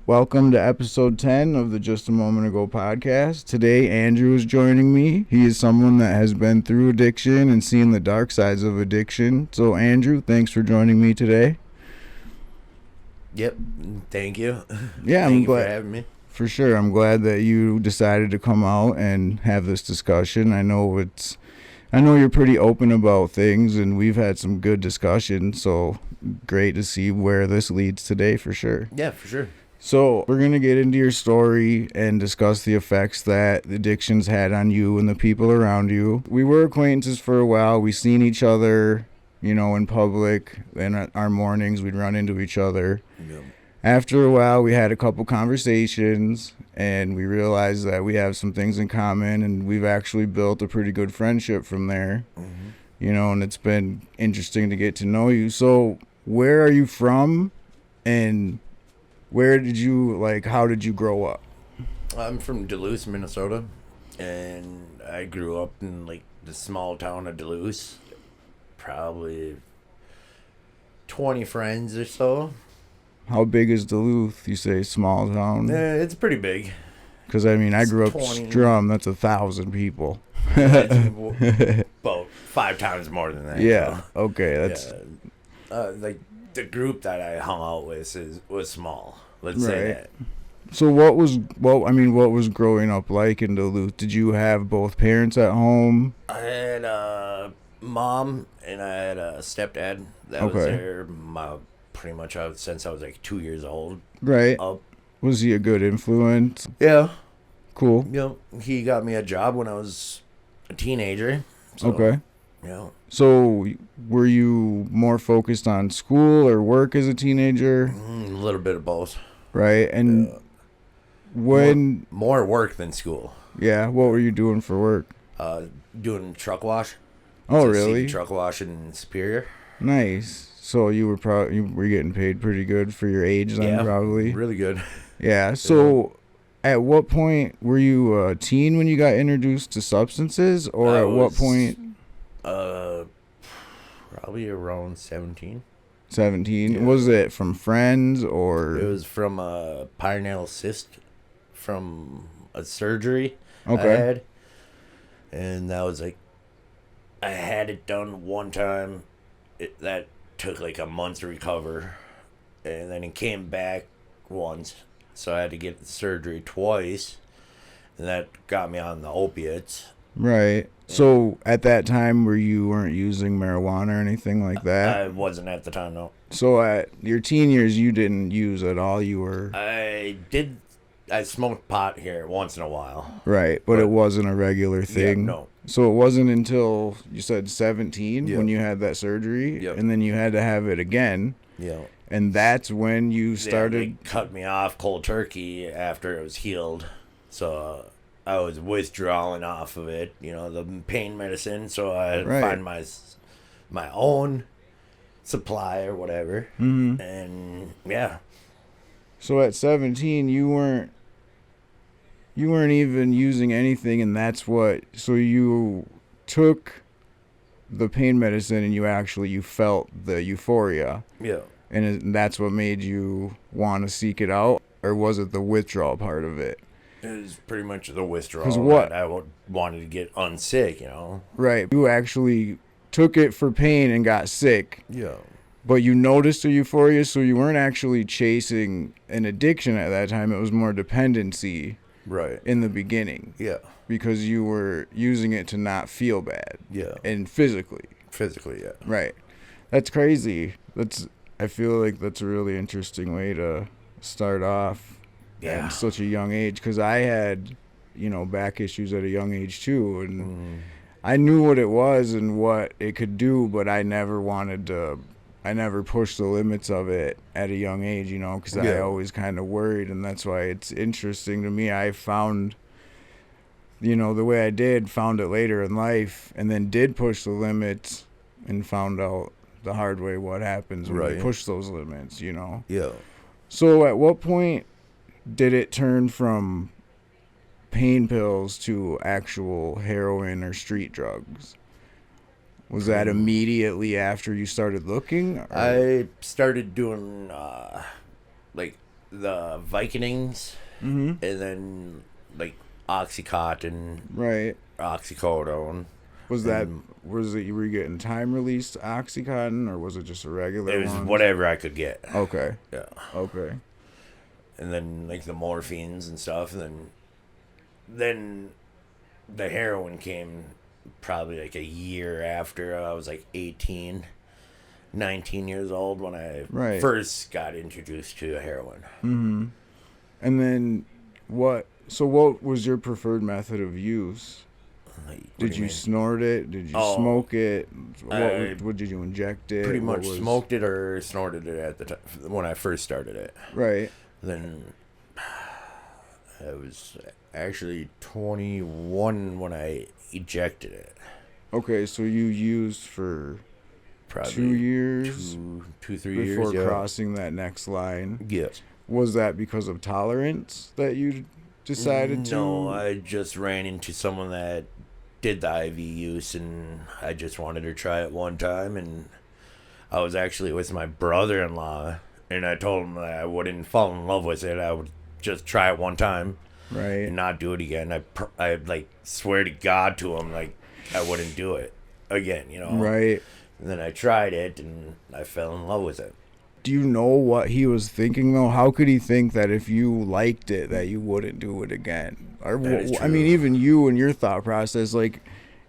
Welcome to episode 10 of the Just a Moment Ago podcast. Today, Andrew is joining me. He is someone that has been through addiction and seen the dark sides of addiction. So, Andrew, thanks for joining me today. Yep, thank you. Yeah, Thank I'm you glad. for having me. For sure. I'm glad that you decided to come out and have this discussion. I know you're pretty open about things, and we've had some good discussions, so great to see where this leads today for sure. Yeah, for sure. So we're going to get into your story and discuss the effects that addictions had on you and the people around you. We were acquaintances for a while. We seen each other, in public, and at our mornings we'd run into each other. Yep. After a while, we had a couple conversations, and we realized that we have some things in common, and we've actually built a pretty good friendship from there. Mm-hmm. And it's been interesting to get to know you. So where are you from, and how did you grow up? I'm from Duluth, Minnesota, and I grew up in the small town of Duluth. Probably 20 friends or so. How big is Duluth? You say small town? It's pretty big. Because, I grew up 20. Strum. That's 1,000 people. It's about 5 times more than that. Yeah. So. Okay. That's the group that I hung out with was small. Let's say that. So what was growing up like in Duluth? Did you have both parents at home? I had a mom and I had a stepdad that was there pretty much since I was 2 years old. Right. Up. Was he a good influence? Yeah. Cool. He got me a job when I was a teenager. So, Okay. Yeah. So were you more focused on school or work as a teenager? A little bit of both. Right. And when... More work than school. Yeah. What were you doing for work? Doing truck wash. Oh, really? Truck wash in Superior. Nice. So you were getting paid pretty good for your age then, probably. Really good. Yeah. So at what point were you a teen when you got introduced to substances, or at what point? Probably around 17. 17. Yeah. Was it from friends or? It was from a perineal cyst from a surgery I Okay. had. And that was I had it done one time. That took a month to recover. And then it came back once. So I had to get the surgery twice. And that got me on the opiates. Right. So at that time, you weren't using marijuana or anything like that? I wasn't at the time, no. So at your teen years, you didn't use at all? You were... I smoked pot here once in a while. Right, but it wasn't a regular thing? Yeah, no. So it wasn't until, you said 17 when you had that surgery? Yep. And then you had to have it again? Yeah. And that's when you started... They cut me off cold turkey after it was healed. So I was withdrawing off of it, the pain medicine. So I had to find my own supply or whatever. Mm-hmm. And yeah. So at 17, you weren't even using anything, and so you took the pain medicine and you felt the euphoria. Yeah. And that's what made you want to seek it out? Or was it the withdrawal part of it? It was pretty much the withdrawal. 'Cause what? I wanted to get unsick, Right. You actually took it for pain and got sick. Yeah. But you noticed the euphoria, so you weren't actually chasing an addiction at that time. It was more dependency. Right. In the beginning. Yeah. Because you were using it to not feel bad. Yeah. And physically. Physically, yeah. Right. That's crazy. I feel like that's a really interesting way to start off at such a young age. Because I had, back issues at a young age too. And I knew what it was and what it could do, but I never pushed the limits of it at a young age, because I always kind of worried, and that's why it's interesting to me. I found, the way I found it later in life, and then did push the limits and found out the hard way what happens when you push those limits, Yeah. So at what point did it turn from pain pills to actual heroin or street drugs? Was that immediately after you started looking? Or? I started doing the Vicodins, Mm-hmm. and then like Oxycontin, Right. oxycodone. Was it you were getting time released Oxycontin, or was it just a regular It was one? whatever I could get. Okay. Yeah. Okay. And then like the morphines and stuff, and then the heroin came probably like a year after I was like 18, 19 years old when I Right. first got introduced to heroin. Mm-hmm. And then what was your preferred method of use? Like, what Did do you mean? snort it? Did you Oh, smoke it? I What did you inject it? Pretty What much was... smoked it or snorted it at the time when I first started it. Right. Then I was actually 21 when I ejected it. Okay, so you used for Probably 2 years 3 years before yeah. crossing that next line. Yes. Was that because of tolerance that you decided to? No, I just ran into someone that did the IV use, and I just wanted to try it one time. And I was actually with my brother-in-law, and I told him that I wouldn't fall in love with it. I would just try it one time Right. and not do it again. I like swear to God to him, like I wouldn't do it again, you know. Right. And then I tried it, and I fell in love with it. Do you know what he was thinking though? How could he think that if you liked it that you wouldn't do it again? Or That is I mean, true. even you and your thought process, like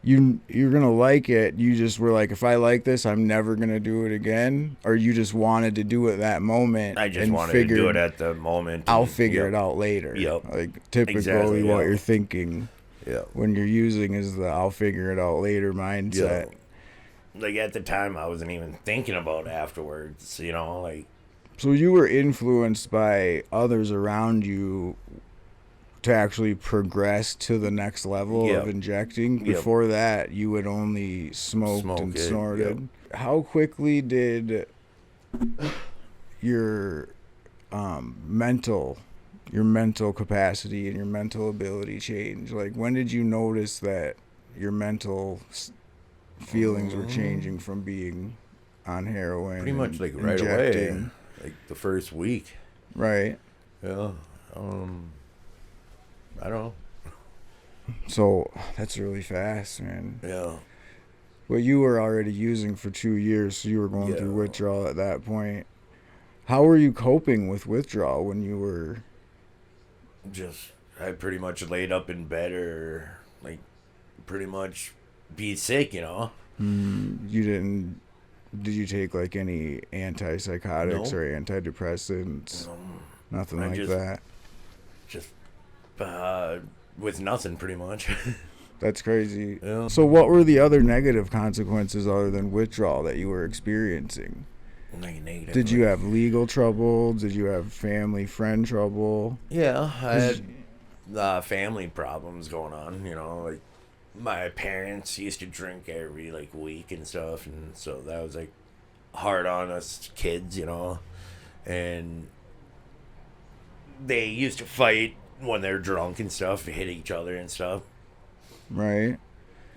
you're gonna like it. You just were like, if I like this, I'm never gonna do it again. Or you just wanted to do it that moment. I just and wanted figured, to do it at the moment. I'll and- figure yep. it out later. Yep. Like typically Exactly, what yep. you're thinking Yeah. when you're using is the I'll figure it out later mindset. Like at the time, I wasn't even thinking about afterwards, you know, like. So you were influenced by others around you to actually progress to the next level Yep. of injecting. Yep. Before that, you had only smoked Smoke and it, snorted. How quickly did your mental capacity and your mental ability change? Like, when did you notice that your mental feelings were changing from being on heroin? Pretty much and like right injecting? away, like the first week. Right. Yeah. I don't know. So that's really fast, man. Yeah. Well, you were already using for 2 years, so you were going through Yeah. withdrawal at that point. How were you coping with withdrawal when you were... I pretty much laid up in bed or like pretty much be sick, you know. You didn't... Did you take like any antipsychotics No. or antidepressants? Nothing I like just- that. Just with nothing, pretty much. That's crazy. Yeah. So what were the other negative consequences other than withdrawal that you were experiencing? Like negative. Did you have legal trouble? Did you have family, friend trouble? Yeah, I had family problems going on. You know, like my parents used to drink every like week and stuff, and so that was like hard on us kids, you know. And they used to fight when they're drunk and stuff, hit each other and stuff. Right.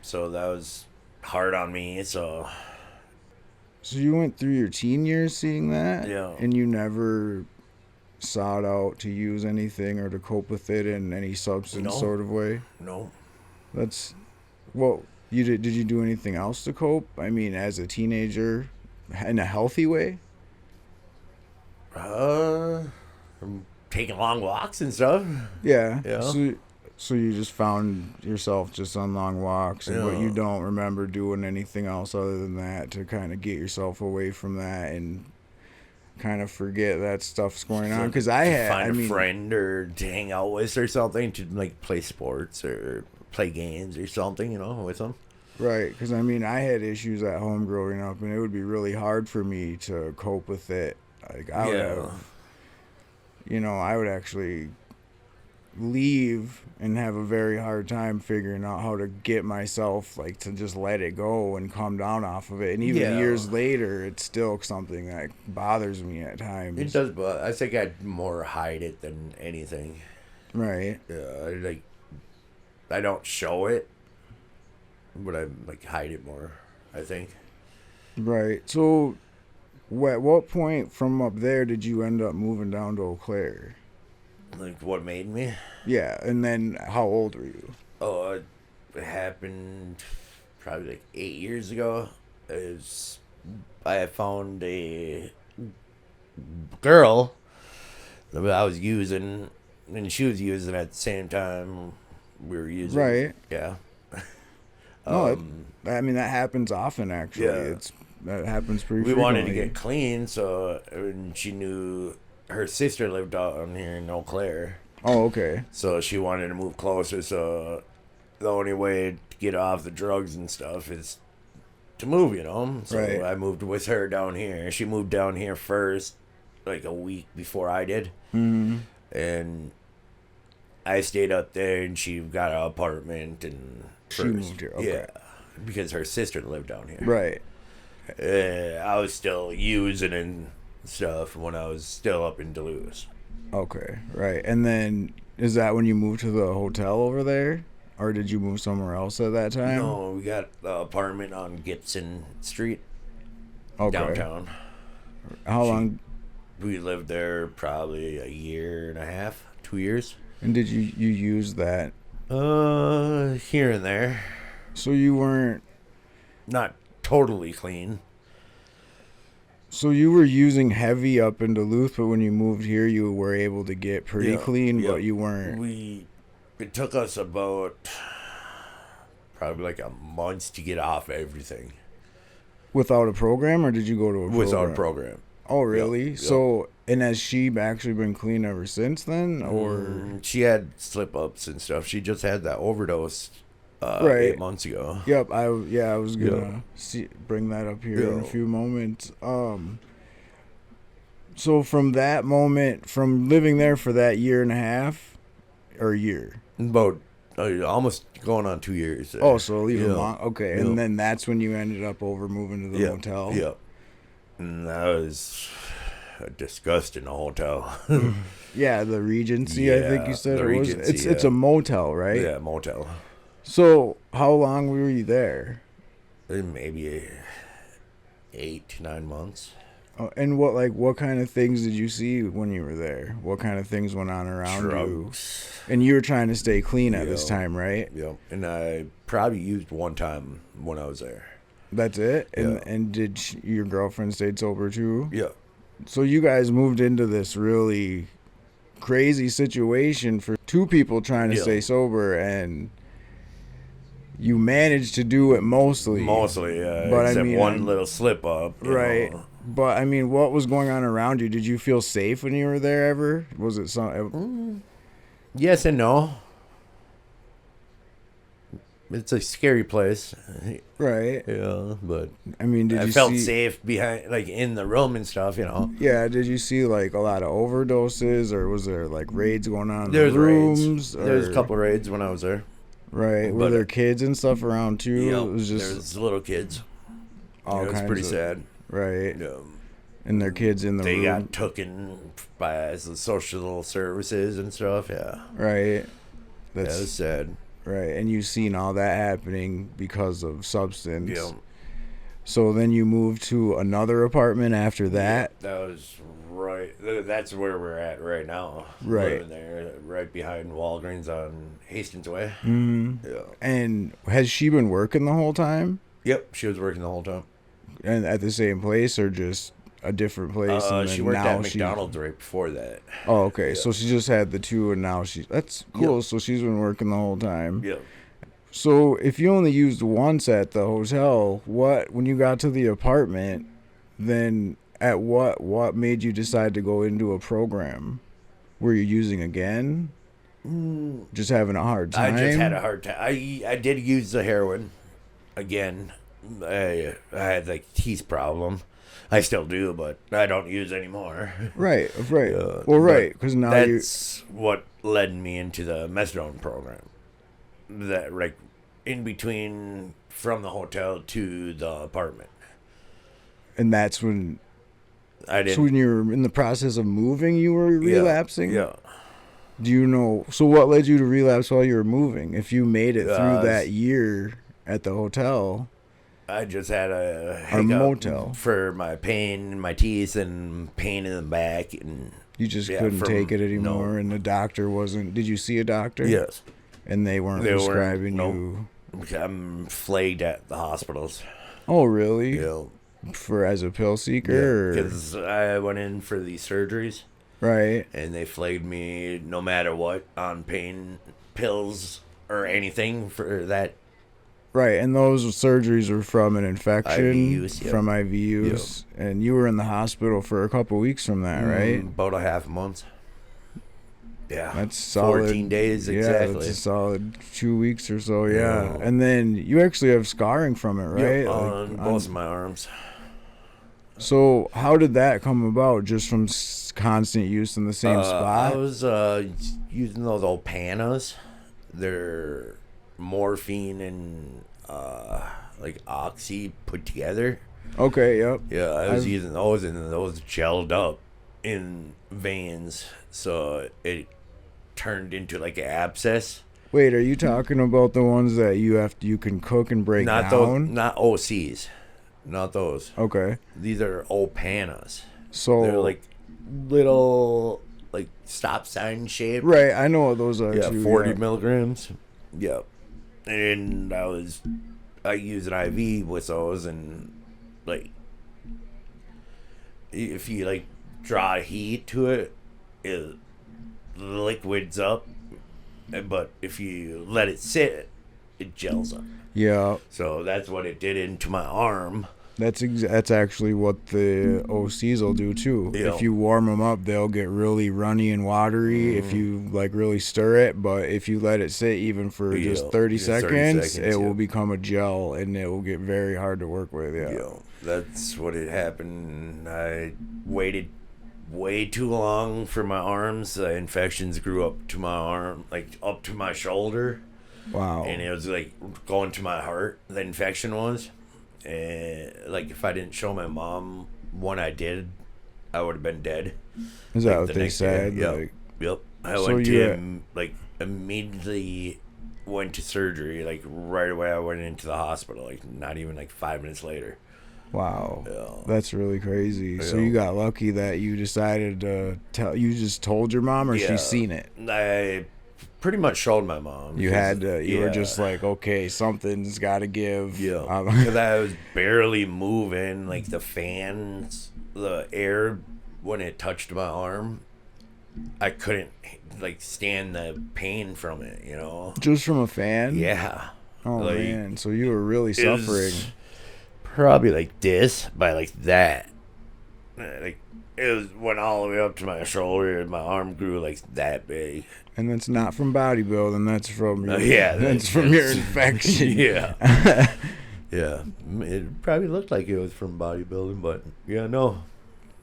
So that was hard on me. So you went through your teen years seeing that? Yeah. And you never sought out to use anything or to cope with it in any substance No. sort of way? no, That's... Well, did you do anything else to cope? I mean, as a teenager, in a healthy way? I'm taking long walks and stuff. Yeah. Yeah. So you just found yourself just on long walks, and but you Yeah. don't remember doing anything else other than that to kind of get yourself away from that and kind of forget that stuff's going on. Because Find a friend or to hang out with or something to like play sports or play games or something, you know, with them. Right, because I mean, I had issues at home growing up, and it would be really hard for me to cope with it. Like, I would have, I would actually leave and have a very hard time figuring out how to get myself, like, to just let it go and calm down off of it. And even years later, it's still something that bothers me at times. It does, but I think I'd more hide it than anything. Right. Yeah, I don't show it, but I like hide it more, I think. Right. So At what point from up there did you end up moving down to Eau Claire? Like, what made me? Yeah, and then how old were you? Oh, it happened probably like 8 years ago. I found a girl that I was using, and she was using at the same time we were using. Right. Yeah. No, I mean that happens often. Actually, Yeah. that happens pretty. We frequently. wanted to get clean, so and she knew her sister lived down here in Eau Claire. Oh, okay. So she wanted to move closer. So the only way to get off the drugs and stuff is to move, you know. So Right. I moved with her down here. She moved down here first, like a week before I did, and I stayed up there, and she got an apartment and She moved here. Okay. Yeah, because her sister lived down here. Right. I was still using and stuff when I was still up in Duluth. Okay. Right. And then is that when you moved to the hotel over there, or did you move somewhere else at that time? No, we got the apartment on Gibson Street, Okay. downtown. How long? We lived there probably a year and a half, 2 years. And did you use that? Here and there. So you weren't. Not totally clean. So you were using heavy up in Duluth, but when you moved here, you were able to get pretty Yeah, clean, yeah. but you weren't. It took us about probably like a month to get off everything. Without a program, or did you go to a program? Without a program. Oh, really? Yep. So, and has she actually been clean ever since then, or? She had slip-ups and stuff. She just had that overdose Right. 8 months ago. Yep. I was gonna bring that up here in a Yeah. few moments. So from that moment, from living there for that year and a half, or a year. About almost going on 2 years. There. Oh, so even Yeah. long. Okay, Yeah. and then that's when you ended up over moving to the Yeah. motel. Yeah. And that was disgusting, the hotel. Yeah, the Regency. I think you Yeah, said the it was. Regency, It's a yeah. motel, right? Yeah, motel. So how long were you there? Maybe 8 to 9 months. And what kind of things did you see when you were there? What kind of things went on around you? Drugs. And you were trying to stay clean at this Yeah. time, right? Yeah. And I probably used one time when I was there. That's it. And Yeah. and did your girlfriend stay sober too? Yeah. So you guys moved into this really crazy situation for two people trying to Yeah. stay sober, and you managed to do it mostly. Mostly, But I except mean, one little slip up. you Right. know. But I mean, what was going on around you? Did you feel safe when you were there ever? Was it some? Yes and no. It's a scary place. Right. Yeah, but I mean, did I you felt see? safe behind, like in the room and stuff, you know. Yeah. Did you see like a lot of overdoses, or was there like raids going on in There's the raids. rooms? There's a or- couple raids when I was there. Right. Were but- there kids and stuff around too? Yeah, It was just there's little kids. all It was kinds pretty of sad. right. Yeah. And their kids in the They room. got taken by the social services and stuff. Yeah, Right. that That's was sad. right. And you've seen all that happening because of substance. Yeah, So then you moved to another apartment after that. that was right. That's where we're at right now. Right. Living there, right behind Walgreens on Hastings Way. Hmm. Yeah. And has she been working the whole time? Yep, she was working the whole time. And at the same place, or just a different place? And then She worked now at McDonald's right before that. Oh, okay. So she just had the two, and now that's cool. Yep. So she's been working the whole time. Yep. So if you only used once at the hotel, when you got to the apartment, then at what made you decide to go into a program? Were you using again? Just having a hard time? I just had a hard time. I did use the heroin again. I had like teeth problem. I still do, but I don't use anymore. Right. Well, but right, because now that's what led me into the methadone program. That like in between from the hotel to the apartment. and that's when. I didn't. So when you were in the process of moving, you were relapsing. Yeah. Do you know? So what led you to relapse while you were moving? If you made it through that year at the hotel, I just had a Or hiccup motel. for my pain in my teeth and pain in the back, and You just couldn't take it anymore, and the doctor wasn't. Did you see a doctor? Yes. And they weren't prescribing you. I'm flagged at the hospitals. Oh, really? Yeah. For as a pill seeker? Because I went in for these surgeries. Right. And they flagged me no matter what on pain pills or anything for that. Right, and those surgeries were from an infection, IV use, from IV use, and you were in the hospital for a couple weeks from that, right? About a half month. Yeah, that's solid. 14 days exactly. Yeah, that's a solid 2 weeks or so. Yeah, and then you actually have scarring from it, right? Yep, on both of my arms. So how did that come about? Just from constant use in the same spot? I was using those old panas. They're morphine and like oxy put together. Okay, yep. Yeah, I was using those, and those gelled up in veins, so it turned into like an abscess. Wait, are you talking about the ones that you can cook and break down? Those, not OCs, not those. Okay. These are old panas. So they're like little like stop sign shape. Right, I know what those are. Yeah, too, 40 milligrams. Yep. And I use an IV with those, and like if you like draw heat to it, it liquids up, but if you let it sit, it gels up. Yeah. So that's what it did into my arm. That's actually what the OCs will do too. Yeah. If you warm them up, they'll get really runny and watery if you like really stir it. But if you let it sit even for just 30 seconds, it will become a gel, and it will get very hard to work with. Yeah. That's what it happened. I waited way too long for my arms. The infections grew up to my arm, like up to my shoulder. Wow. And it was like going to my heart. The infection was. And like if I didn't show my mom when I did, I would have been dead. Is that what they said? Yep. I went to like immediately went to surgery. Like right away, I went into the hospital. Like not even like 5 minutes later. Wow, that's really crazy. So you got lucky that you decided to tell. You just told your mom, or she's seen it. I pretty much showed my mom. You had to. You were just like, okay, something's got to give. Yeah, because I was barely moving. Like the fans, the air when it touched my arm, I couldn't like stand the pain from it. You know, just from a fan. Yeah. Oh man, so you were really suffering. Probably like this by like that. Like it went all the way up to my shoulder, and my arm grew like that big. And that's not from bodybuilding. That's from your, that's from your infection. Yeah. Yeah. It probably looked like it was from bodybuilding, but no.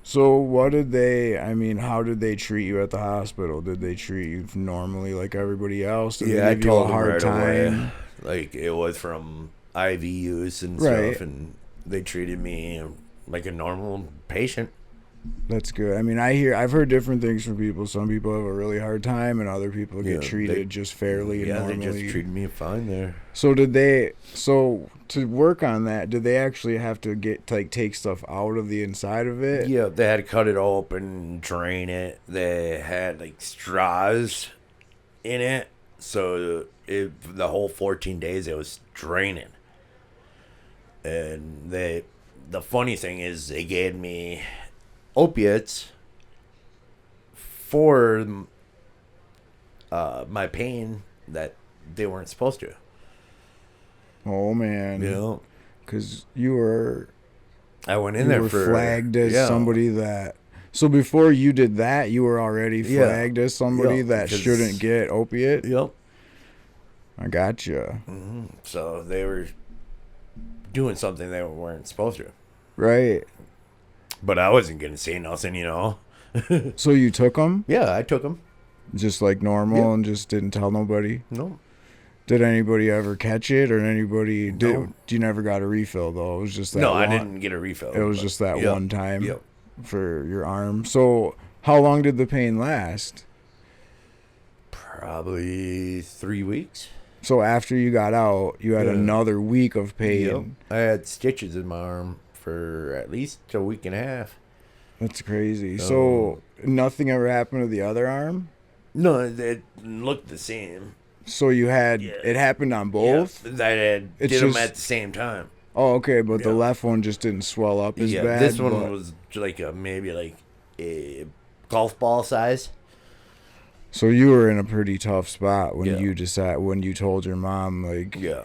So what did they? I mean, how did they treat you at the hospital? Did they treat you normally like everybody else? Did I told them a hard time. Like it was from IV use and stuff, and they treated me like a normal patient. That's good. I mean, I've heard different things from people. Some people have a really hard time, and other people get treated just fairly and normally. They just treated me fine there. So to work on that, did they actually have to take stuff out of the inside of it? Yeah, they had to cut it open, drain it. They had like straws in it, so the whole 14 days it was draining. And the funny thing is, they gave me opiates for my pain that they weren't supposed to. Oh man! Because I went in there for flagged as somebody that. So before you did that, you were already flagged as somebody that shouldn't get opiate. Yep. I gotcha. Mm-hmm. So they were doing something they weren't supposed to. Right. But I wasn't going to say nothing, So you took them? Yeah, I took them. Just like normal and just didn't tell nobody? No. Did anybody ever catch it, or anybody did? You never got a refill though. It was just that. No, I didn't get a refill. It was just that one time for your arm. So how long did the pain last? Probably 3 weeks. So after you got out, you had another week of pain. Yep. I had stitches in my arm for at least a week and a half. That's crazy. So nothing ever happened to the other arm? No, it looked the same. So you had it happened on both? Yeah, I did them at the same time. Oh, okay, but the left one just didn't swell up as bad. This one was like maybe like a golf ball size. So you were in a pretty tough spot when you told your mom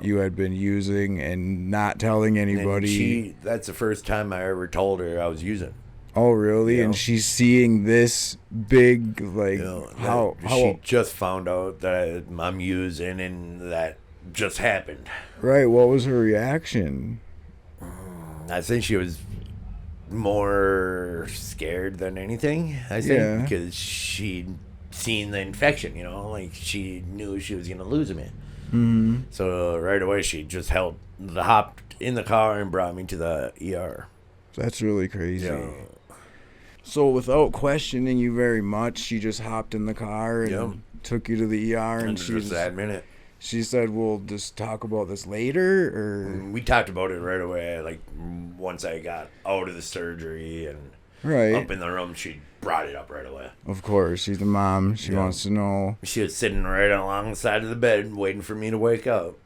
you had been using and not telling anybody. That's the first time I ever told her I was using. Oh, really? And she's seeing this big how she just found out that I'm using and that just happened. Right. What was her reaction? I think she was more scared than anything. I think because she'd seen the infection. Like she knew she was gonna lose me. Mm-hmm. So right away she just hopped in the car and brought me to the ER. That's really crazy. Yeah. So without questioning you very much, she just hopped in the car and took you to the ER, and she just that minute. She said, "We'll just talk about this later," or we talked about it right away. Like once I got out of the surgery and up in the room, she brought it up right away. Of course, she's the mom. She wants to know. She was sitting right along the side of the bed, waiting for me to wake up.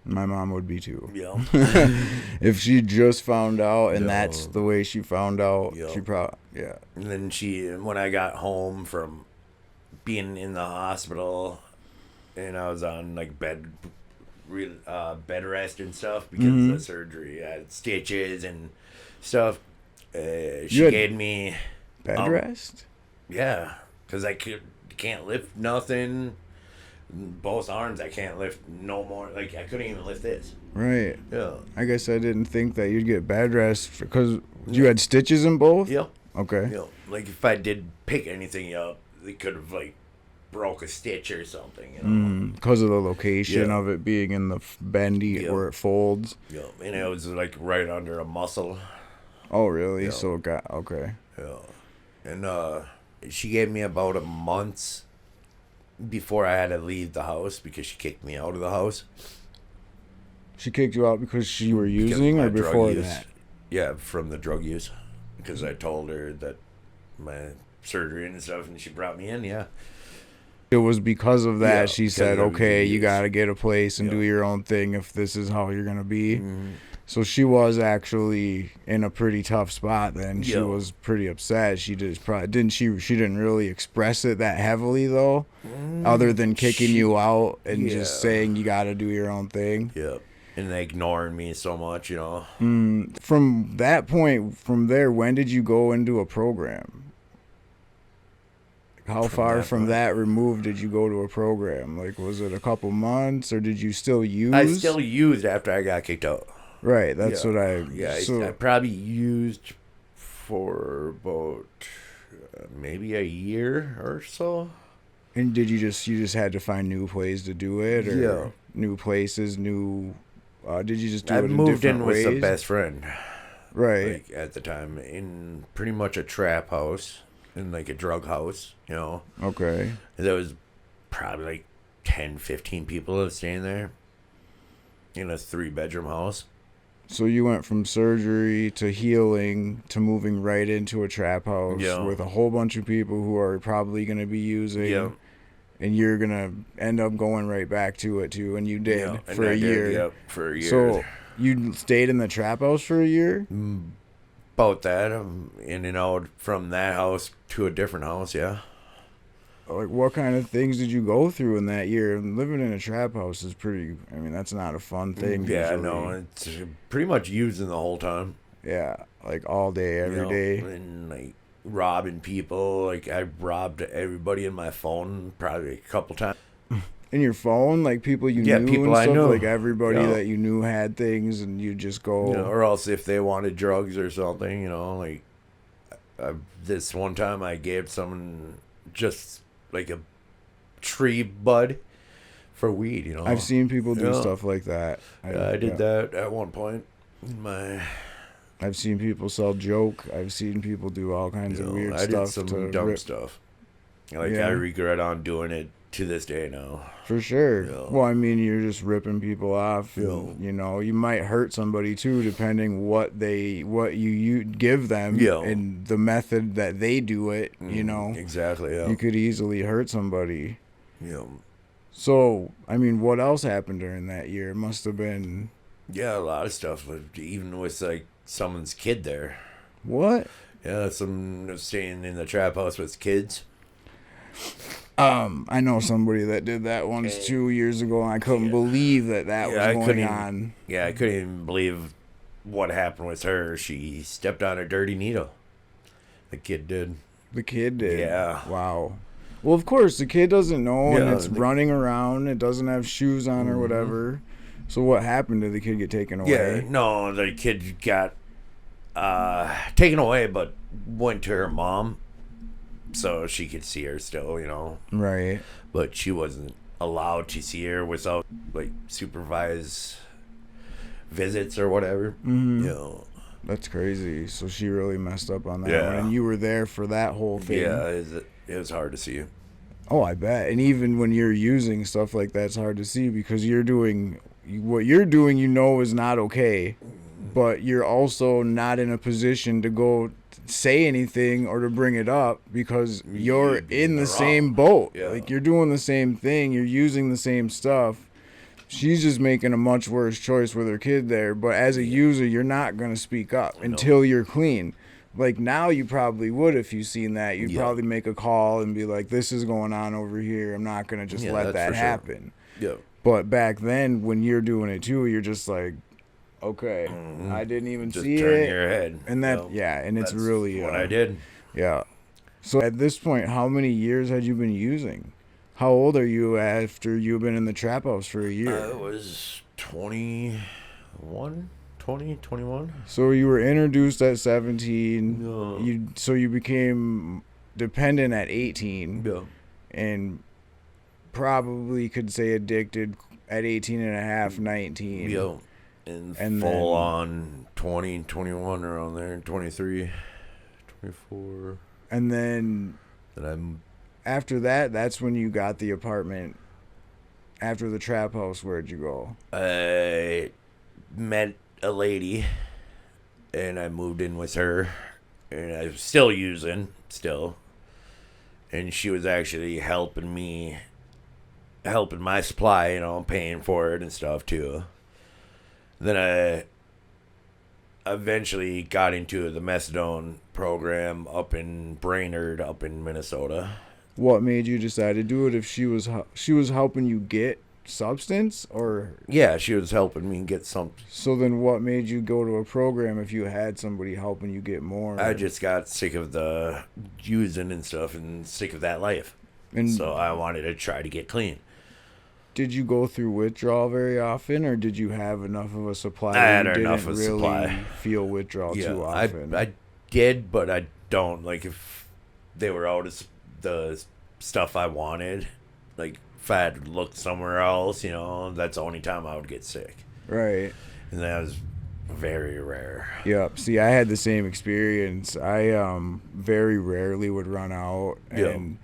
My mom would be too. Yeah. If she just found out, and that's the way she found out, she probably And then when I got home from being in the hospital, and I was on like bed rest and stuff because of the surgery, I had stitches and stuff. She gave me bed rest. Yeah, because I can't lift nothing. Both arms I can't lift no more. Like I couldn't even lift this. Right. Yeah. I guess I didn't think that you'd get bed rest because you had stitches in both. Yep. Okay. Yep. Like if I did pick anything up, they could have like broke a stitch or something. Because of the location of it being in the bendy where it folds. Yeah. And it was like right under a muscle. Oh really? So it got okay. Yeah. And she gave me about a month before I had to leave the house because she kicked me out of the house. She kicked you out because you were using or before that? Yeah, from the drug use. Because I told her that my surgery and stuff and she brought me in, It was because of that she said, okay, you got to get a place and do your own thing if this is how you're going to be. Mm-hmm. So she was actually in a pretty tough spot then. She was pretty upset. She didn't really express it that heavily though, other than kicking you out and just saying you got to do your own thing. Yeah. And they ignoring me so much, From that point, from there, when did you go into a program? How far from that removed did you go to a program? Like, was it a couple months or did you still use? I still used after I got kicked out. Right, that's what I... Yeah, I probably used for about maybe a year or so. And did you just had to find new ways to do it? Or new places, new... did you just do it in different ways? I moved in with some best friend. Right. Like, at the time, in pretty much a trap house, in like a drug house, Okay. There was probably like 10, 15 people that were staying there in a 3-bedroom house. So you went from surgery to healing to moving right into a trap house with a whole bunch of people who are probably going to be using, and you're going to end up going right back to it too, and you did for a year. For a year. So you stayed in the trap house for a year? About that. I'm in and out from that house to a different house, Like, what kind of things did you go through in that year? Living in a trap house is pretty... I mean, that's not a fun thing. Yeah, no, it's pretty much using the whole time. Yeah, like all day, every day. And, like, robbing people. Like, I robbed everybody in my phone probably a couple times. In your phone? Like, people you knew people and stuff? I knew. Like, everybody that you knew had things, and you just go... or else if they wanted drugs or something, like... this one time I gave someone just... like a tree bud for weed, I've seen people do stuff like that. I did that at one point. I've seen people sell joke. I've seen people do all kinds of weird stuff. I did some dumb stuff. Like I regret on doing it to this day now. For sure. Yeah. Well, I mean, you're just ripping people off. Yeah. And, you know, you might hurt somebody too, depending what you give them Yeah. and the method that they do it. You know, Exactly. Yeah. you could easily hurt somebody. Yeah. So, I mean, what else happened during that year? It must have been Yeah, a lot of stuff. Even with like someone's kid there. what? Yeah, some staying in the trap house with kids. I know somebody that did that once 2 years ago, and I couldn't believe that was going on. Yeah, I couldn't even believe what happened with her. She stepped on a dirty needle. The kid did. The kid did. Yeah. Wow. Well, of course, the kid doesn't know, and Yeah, it's running around. It doesn't have shoes on or whatever. So what happened? Did the kid get taken away? Yeah, no, the kid got taken away, but went to her mom so she could see her still, you know. Right. But she wasn't allowed to see her without, like, supervised visits or whatever. Mm-hmm. You know. That's crazy. So she really messed up on that Yeah. one. And you were there for that whole thing. Yeah, it was hard to see. Oh, I bet. And even when you're using stuff like that, it's hard to see because you're doing what you're doing, you know, is not okay. But you're also not in a position to go say anything or to bring it up because you're in the same boat. Yeah. Like, you're doing the same thing. You're using the same stuff. She's just making a much worse choice with her kid there. But as a user, you're not going to speak up until you're clean. Like, now you probably would if you seen that. You'd probably make a call and be like, this is going on over here. I'm not going to just let that happen. Yeah. But back then, when you're doing it too, you're just like, okay, I didn't even Just see turn it. your head. And that, and it's That's really what I did. Yeah. So at this point, how many years had you been using? How old are you after you've been in the trap house for a year? I was 21. So you were introduced at 17. No. You became dependent at 18. Yeah. And probably could say addicted at 18 and a half, 19. Yo. And And full then- on 20, 21 around there, 23, 24. And then Then I'm after that, that's when you got the apartment. After the trap house, where'd you go? I met a lady, and I moved in with her, and I was still using, and she was actually helping my supply, you know, paying for it and stuff too. Then I eventually got into the methadone program up in Brainerd, up in Minnesota. What made you decide to do it? If she was helping you get substance, or Yeah, she was helping me get some. so then what made you go to a program if you had somebody helping you get more? I just got sick of the using and stuff and sick of that life. And So I wanted to try to get clean. did you go through withdrawal very often, or did you have enough of a supply I that had you didn't enough of really supply. feel withdrawal too often? I did, but I don't. Like, if they were out of the stuff I wanted, like, if I had looked somewhere else, you know, that's the only time I would get sick. Right. And that was very rare. Yep. See, I had the same experience. I very rarely would run out, and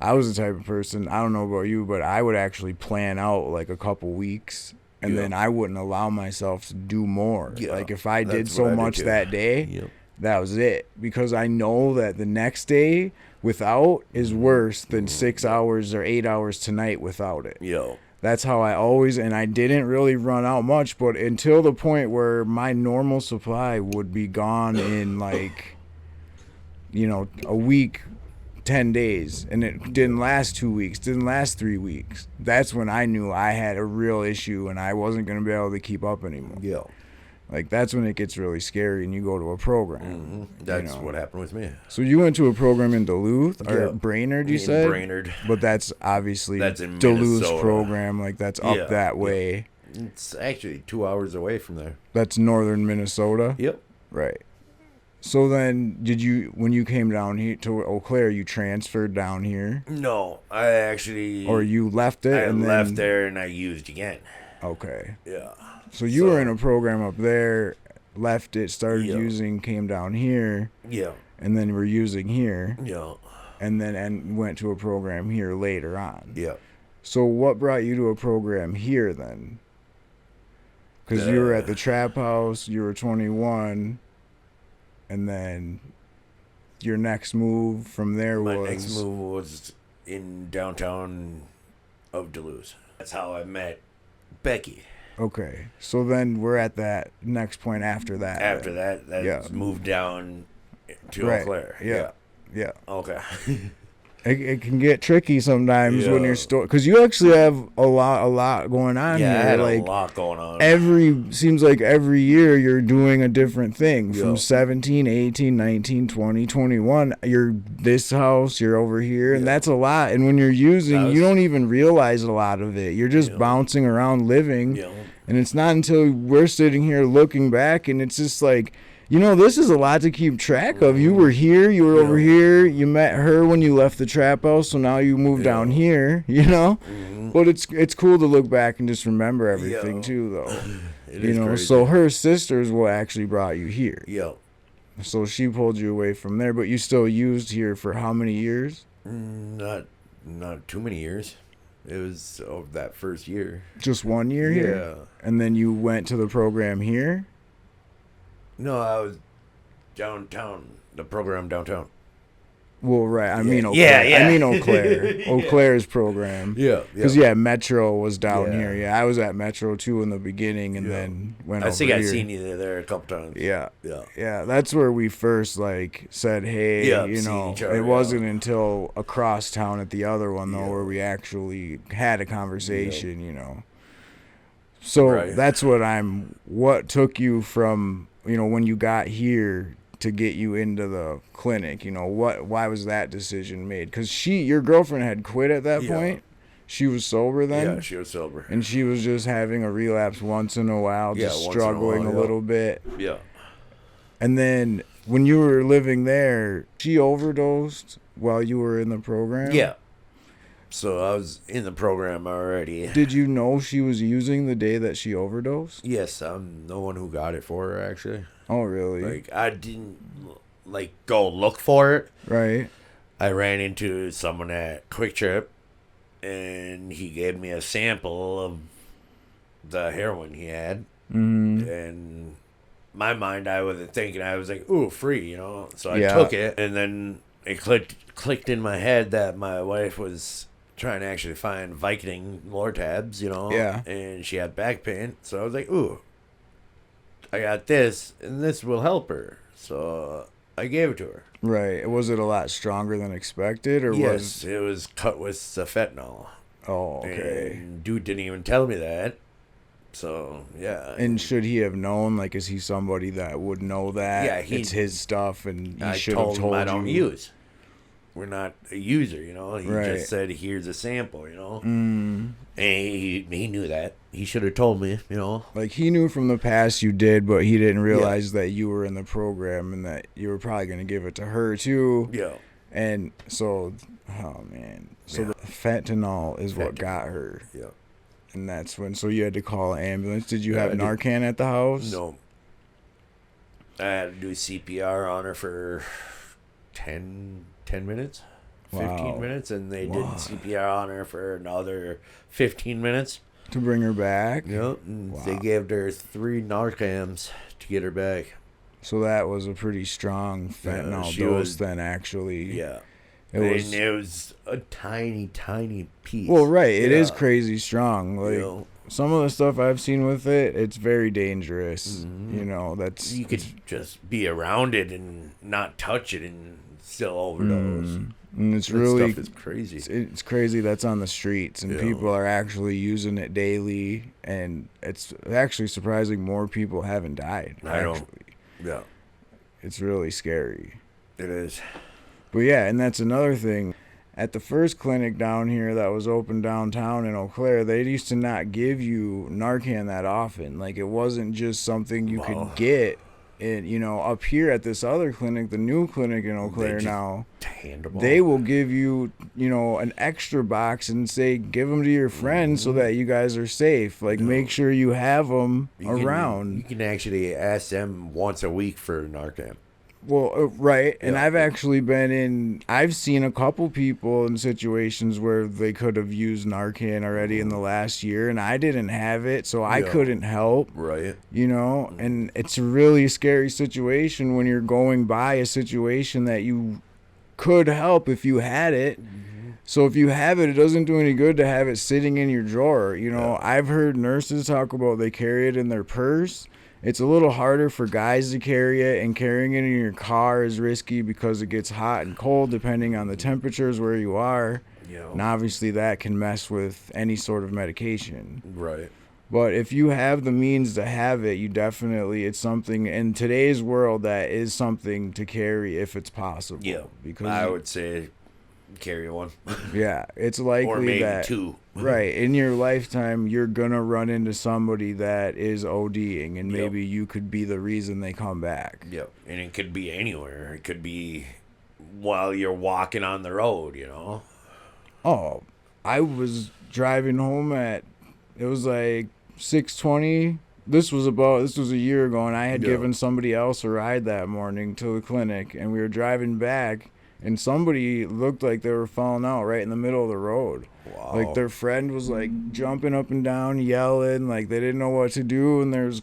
I was the type of person, I don't know about you, but I would actually plan out like a couple weeks, and then I wouldn't allow myself to do more. Yeah, Like, if I did that's so what I did much too. that day, Yep. that was it, because I know that the next day without is worse than 6 hours or 8 hours tonight without it. Yo. That's how I always, and I didn't really run out much, but until the point where my normal supply would be gone in like, you know, a week, 10 days, and it didn't last 2 weeks, didn't last 3 weeks. That's when I knew I had a real issue and I wasn't going to be able to keep up anymore. Yo. Like, that's when it gets really scary and you go to a program. That's you know. what happened with me. So you went to a program in Duluth, or Yeah. Brainerd, you In said? Brainerd. But that's obviously That's in Duluth's Minnesota. program, like that's up Yeah, that yeah. way. It's actually 2 hours away from there. That's northern Minnesota. Yep. Right. So then, when you came down here to Eau Claire, you transferred down here, No, I actually... or you left it I and then left there and I used again. Okay. Yeah. So you were in a program up there, left it, started Yeah. using, came down here, Yeah. and then we're using here, Yeah. and went to a program here later on. Yeah. So what brought you to a program here then? Because you were at the trap house, you were 21, and then your next move from there My next move was in downtown of Duluth. That's how I met Becky. Okay, so then we're at that next point after that. After that moved down to Eau Claire. Yeah. Okay. It can get tricky sometimes when you're still, because you actually have a lot going on here. Yeah, I had like, a lot going on. Seems like every year you're doing a different thing. From 17, 18, 19, 20, 21, you're this house, you're over here, and that's a lot. And when you're using, you don't even realize a lot of it. You're just bouncing around living, and it's not until we're sitting here looking back, and it's just like, this is a lot to keep track of. You were here, you were over here, you met her when you left the trap house, so now you moved down here, Mm-hmm. But it's cool to look back and just remember everything too, though. It is crazy. So her sister's what actually brought you here. Yeah. So she pulled you away from there, but you still used here for how many years? Not too many years. It was that first year. Just 1 year here? Yeah. And then you went to the program here? No, I was downtown. The program downtown. Well, right. I mean Eau Claire. Yeah. I mean Eau Claire. Eau Claire's program. Yeah. Because, Metro was down here. Yeah, I was at Metro, too, in the beginning, and then went over here. I think I've seen you there a couple times. Yeah. That's where we first, said, hey, it wasn't until across town at the other one, though, where we actually had a conversation, So that's what took you from, when you got here to get you into the clinic, why was that decision made? Because your girlfriend had quit at that point. She was sober then? Yeah, she was sober. And she was just having a relapse once in a while, just struggling a little bit. Yeah. And then when you were living there, she overdosed while you were in the program? Yeah. So I was in the program already. Did you know she was using the day that she overdosed? Yes, I'm the one who got it for her, actually. Oh, really? I didn't, go look for it. Right. I ran into someone at Quick Trip, and he gave me a sample of the heroin he had. Mm-hmm. And my mind, I wasn't thinking. I was like, ooh, free, So I took it, and then it clicked in my head that my wife was trying to actually find Vicodin Lortabs, Yeah. And she had back pain, so I was like, ooh, I got this, and this will help her. So I gave it to her. Right. Was it a lot stronger than expected, or yes, it was cut with the fentanyl. Oh, okay. And dude didn't even tell me that. So, yeah. And should he have known? Is he somebody that would know that? Yeah, it's his stuff, and he should have told him I don't you. use. We're not a user, He just said, here's a sample, And he knew that. He should have told me, He knew from the past you did, but he didn't realize that you were in the program and that you were probably going to give it to her, too. Yeah. And so, oh, man. So the fentanyl is what got her. Yeah. And that's when, so you had to call an ambulance. Did you have Narcan at the house? No. I had to do CPR on her for 10 minutes, 15 minutes, and they did CPR on her for another 15 minutes. To bring her back? Yep. And they gave her 3 Narcans to get her back. So that was a pretty strong fentanyl dose then, actually. Yeah. It was a tiny, tiny piece. Well, right. It is crazy strong. Some of the stuff I've seen with it, it's very dangerous. Mm-hmm. You could just be around it and not touch it and still overdose. And it's that really stuff is crazy. It's crazy that's on the streets and people are actually using it daily, and it's actually surprising more people haven't died. Yeah. It's really scary. It is. But yeah, and that's another thing. At the first clinic down here that was open downtown in Eau Claire, they used to not give you Narcan that often. It wasn't just something you could get. Up here at this other clinic, the new clinic in Eau Claire now, they will give you, an extra box and say, give them to your friends so that you guys are safe. Make sure you have them around. You can actually ask them once a week for Narcan. Well, right. And Yeah. I've seen a couple people in situations where they could have used Narcan already in the last year, and I didn't have it, so I Yeah. couldn't help. Right. And it's a really scary situation when you're going by a situation that you could help if you had it. So if you have it, it doesn't do any good to have it sitting in your drawer. I've heard nurses talk about they carry it in their purse. It's a little harder for guys to carry it, and carrying it in your car is risky because it gets hot and cold depending on the temperatures where you are. Yeah. And obviously that can mess with any sort of medication. Right. But if you have the means to have it, it's something in today's world that is something to carry if it's possible. Yeah. Because I would say carry one. yeah, it's likely or maybe that 2. right in your lifetime you're gonna run into somebody that is ODing, and maybe you could be the reason they come back. Yep. And it could be anywhere. It could be while you're walking on the road, Oh, I was driving home it was like 6:20. This was a year ago, and I had given somebody else a ride that morning to the clinic, and we were driving back, and somebody looked like they were falling out right in the middle of the road. Wow. Like their friend was like jumping up and down, yelling, like they didn't know what to do. And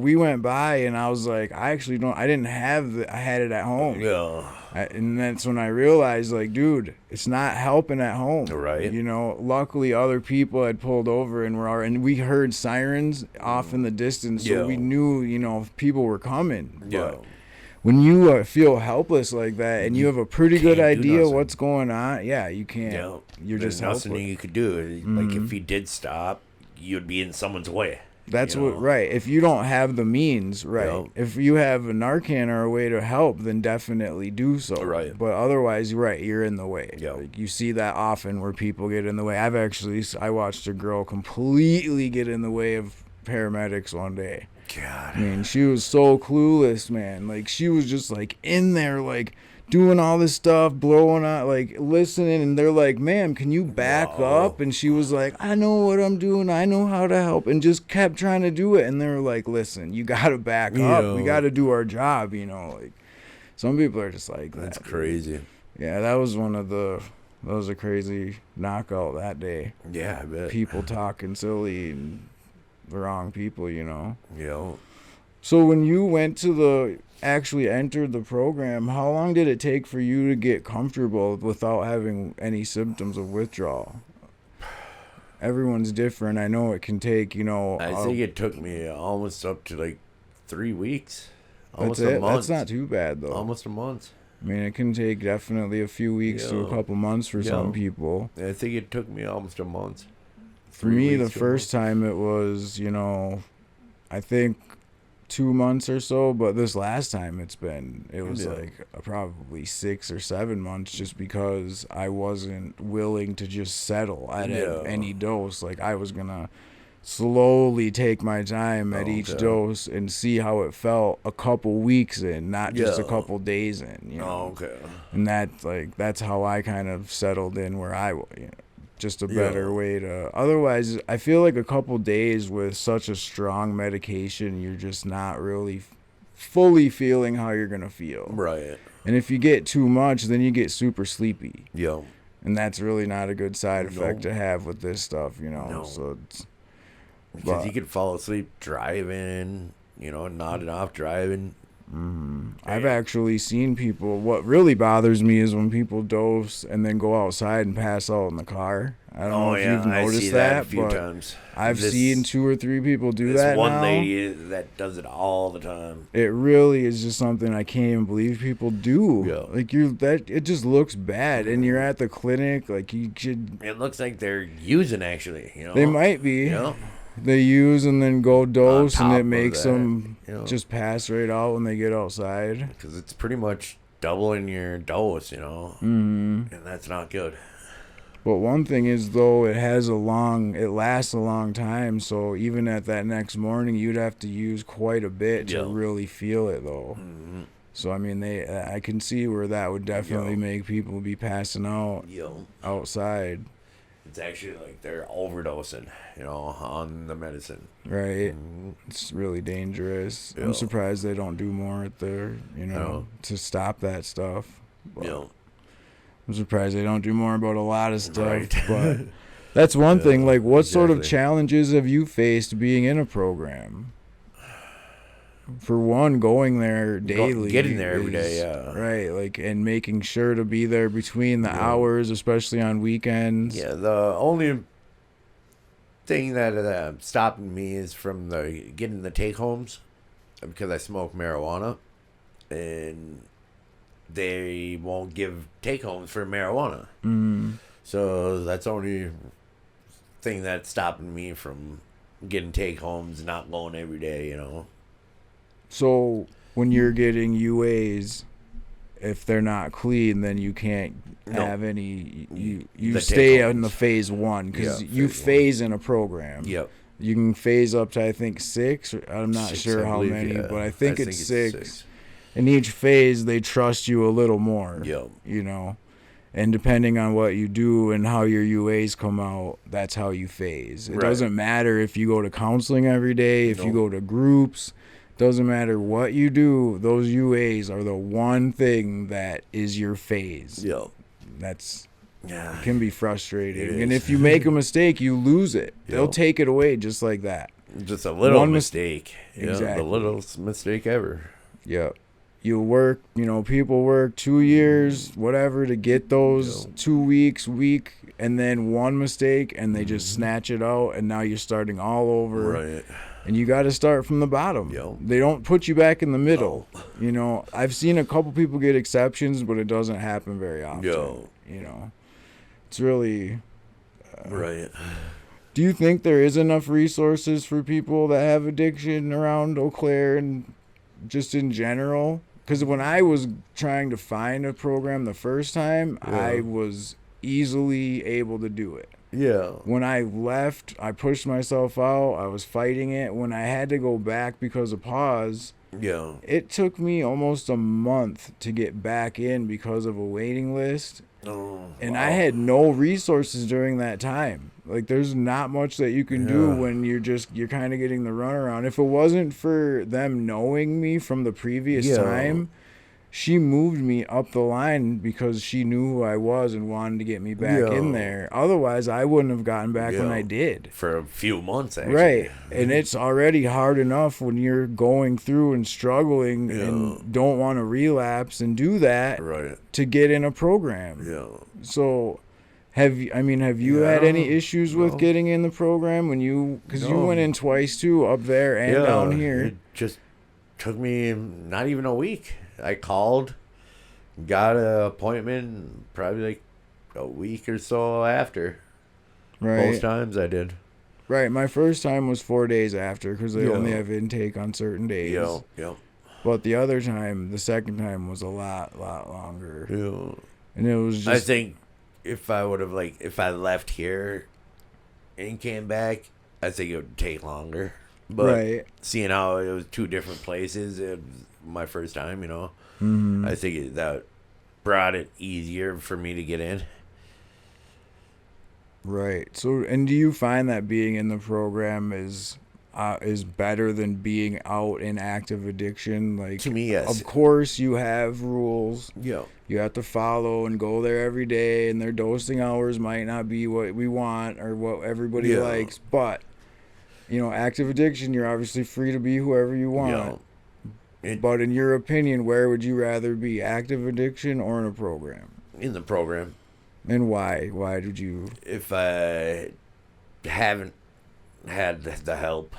we went by, and I was like, I didn't have I had it at home. Yeah. And that's when I realized, like, dude, it's not helping at home. Right. Luckily other people had pulled over and we heard sirens off in the distance, so we knew, people were coming. Yeah. But when you feel helpless like that, and you have a pretty good idea what's going on, you can't. Yeah. You're There's just nothing helpless. you could do. Like if you did stop, you'd be in someone's way. That's right. If you don't have the means, right. Yep. If you have a Narcan or a way to help, then definitely do so. Right. But otherwise, you're in the way. Yep. Like, you see that often where people get in the way. I watched a girl completely get in the way of paramedics one day. God. I mean, she was so clueless, man. Like, she was just like in there, like doing all this stuff, blowing out, like listening, and they're like, ma'am, can you back up? And she was like, I know what I'm doing, I know how to help, and just kept trying to do it. And they were like, listen, you gotta back up, we gotta do our job. Like, some people are just like that. That's crazy. Yeah, that was that was a crazy knockout that day. Yeah, I bet. People talking silly and the wrong people. Yeah. So when you actually entered the program, how long did it take for you to get comfortable without having any symptoms of withdrawal? Everyone's different. I know it can take, I think it took me almost up to like 3 weeks. Almost that's a it. month. That's not too bad, though. Almost a month. I mean, it can take definitely a few weeks to a couple months for some people. I think it took me almost a month. For me, the first time it was, I think 2 months or so, but this last time it was like probably 6 or 7 months, just because I wasn't willing to just settle at any dose. Like, I was gonna slowly take my time at each dose and see how it felt a couple weeks in, not just a couple days in. And that's how I kind of settled in where I was. Just a better way to. Otherwise, I feel like a couple days with such a strong medication, you're just not really fully feeling how you're gonna feel. Right. And if you get too much, then you get super sleepy. Yeah. And that's really not a good side effect to have with this stuff, No. So because you could fall asleep driving, nodding off driving. I've actually seen people. What really bothers me is when people dose and then go outside and pass out in the car. I don't know if you've noticed that, a few but times. I've seen 2 or 3 people do that one now. lady that does it all the time. It really is just something I can't even believe people do. Yeah. Like, it just looks bad, and you're at the clinic, like, you should. It looks like they're using, actually. They might be. They use and then go dose, and it makes them just pass right out when they get outside. Because it's pretty much doubling your dose, and that's not good. But one thing is, though, it lasts a long time, so even at that next morning, you'd have to use quite a bit to really feel it, though. So, I mean, I can see where that would definitely make people be passing out outside. It's actually like they're overdosing, on the medicine. Right. It's really dangerous. Yeah. I'm surprised they don't do more at their, to stop that stuff. But I'm surprised they don't do more about a lot of stuff. Right. But that's one thing. Like, what sort of exactly. challenges have you faced being in a program? For one, going there daily. Getting there every day, yeah. Right, like, and making sure to be there between the hours, especially on weekends. Yeah, the only thing that stopping me is from getting the take-homes, because I smoke marijuana, and they won't give take-homes for marijuana. So that's the only thing that's stopping me from getting take-homes, not going every day, So when you're getting UAs, if they're not clean, then you can't have any. You stay in the phase 1 because you phase in a program. Yep. You can phase up to, I think, 6. I'm not 6, sure I how believe, many, yeah. but I think it's 6. In each phase, they trust you a little more. Yep. And depending on what you do and how your UAs come out, that's how you phase. It doesn't matter if you go to counseling every day, if you go to groups. Doesn't matter what you do, those UAs are the one thing that is your phase. Yep. It can be frustrating. And is. if you make a mistake, you lose it. They'll take it away just like that. Just a little One mistake. Exactly. The littlest mistake ever. Yep. You'll work, people work 2 years, whatever, to get those 2 weeks, and then one mistake, and they just snatch it out, and now you're starting all over. Right. And you got to start from the bottom. They don't put you back in the middle. I've seen a couple people get exceptions, but it doesn't happen very often. It's really... right. Do you think there is enough resources for people that have addiction around Eau Claire and just in general? Because when I was trying to find a program the first time, I was easily able to do it. Yeah. When I left, I pushed myself out. I was fighting it. When I had to go back because of pause, it took me almost a month to get back in because of a waiting list. And I had no resources during that time. Like, there's not much that you can do when you're kind of getting the runaround. If it wasn't for them knowing me from the previous time, she moved me up the line because she knew who I was and wanted to get me back in there. Otherwise, I wouldn't have gotten back when I did. For a few months, actually. Right. And it's already hard enough when you're going through and struggling and don't want to relapse and do that to get in a program. So have you had any issues with getting in the program because you went in twice too, up there and down here? It just took me not even a week. I called, got an appointment probably like a week or so after. Right. Both times I did. Right. My first time was 4 days after because they only have intake on certain days. Yep. But the second time was a lot longer. Yeah. And it was just... I think if I left here and came back, I think it would take longer. But seeing how it was 2 different places, it was my first time, I think that brought it easier for me to get in. Right. So, and do you find that being in the program is better than being out in active addiction? Like, to me, yes. Of course, you have rules. Yeah. You have to follow and go there every day, and their dosing hours might not be what we want or what everybody likes. But, active addiction, you're obviously free to be whoever you want. But in your opinion, where would you rather be, active addiction or in a program? In the program. And why? Why did you... If I haven't had the help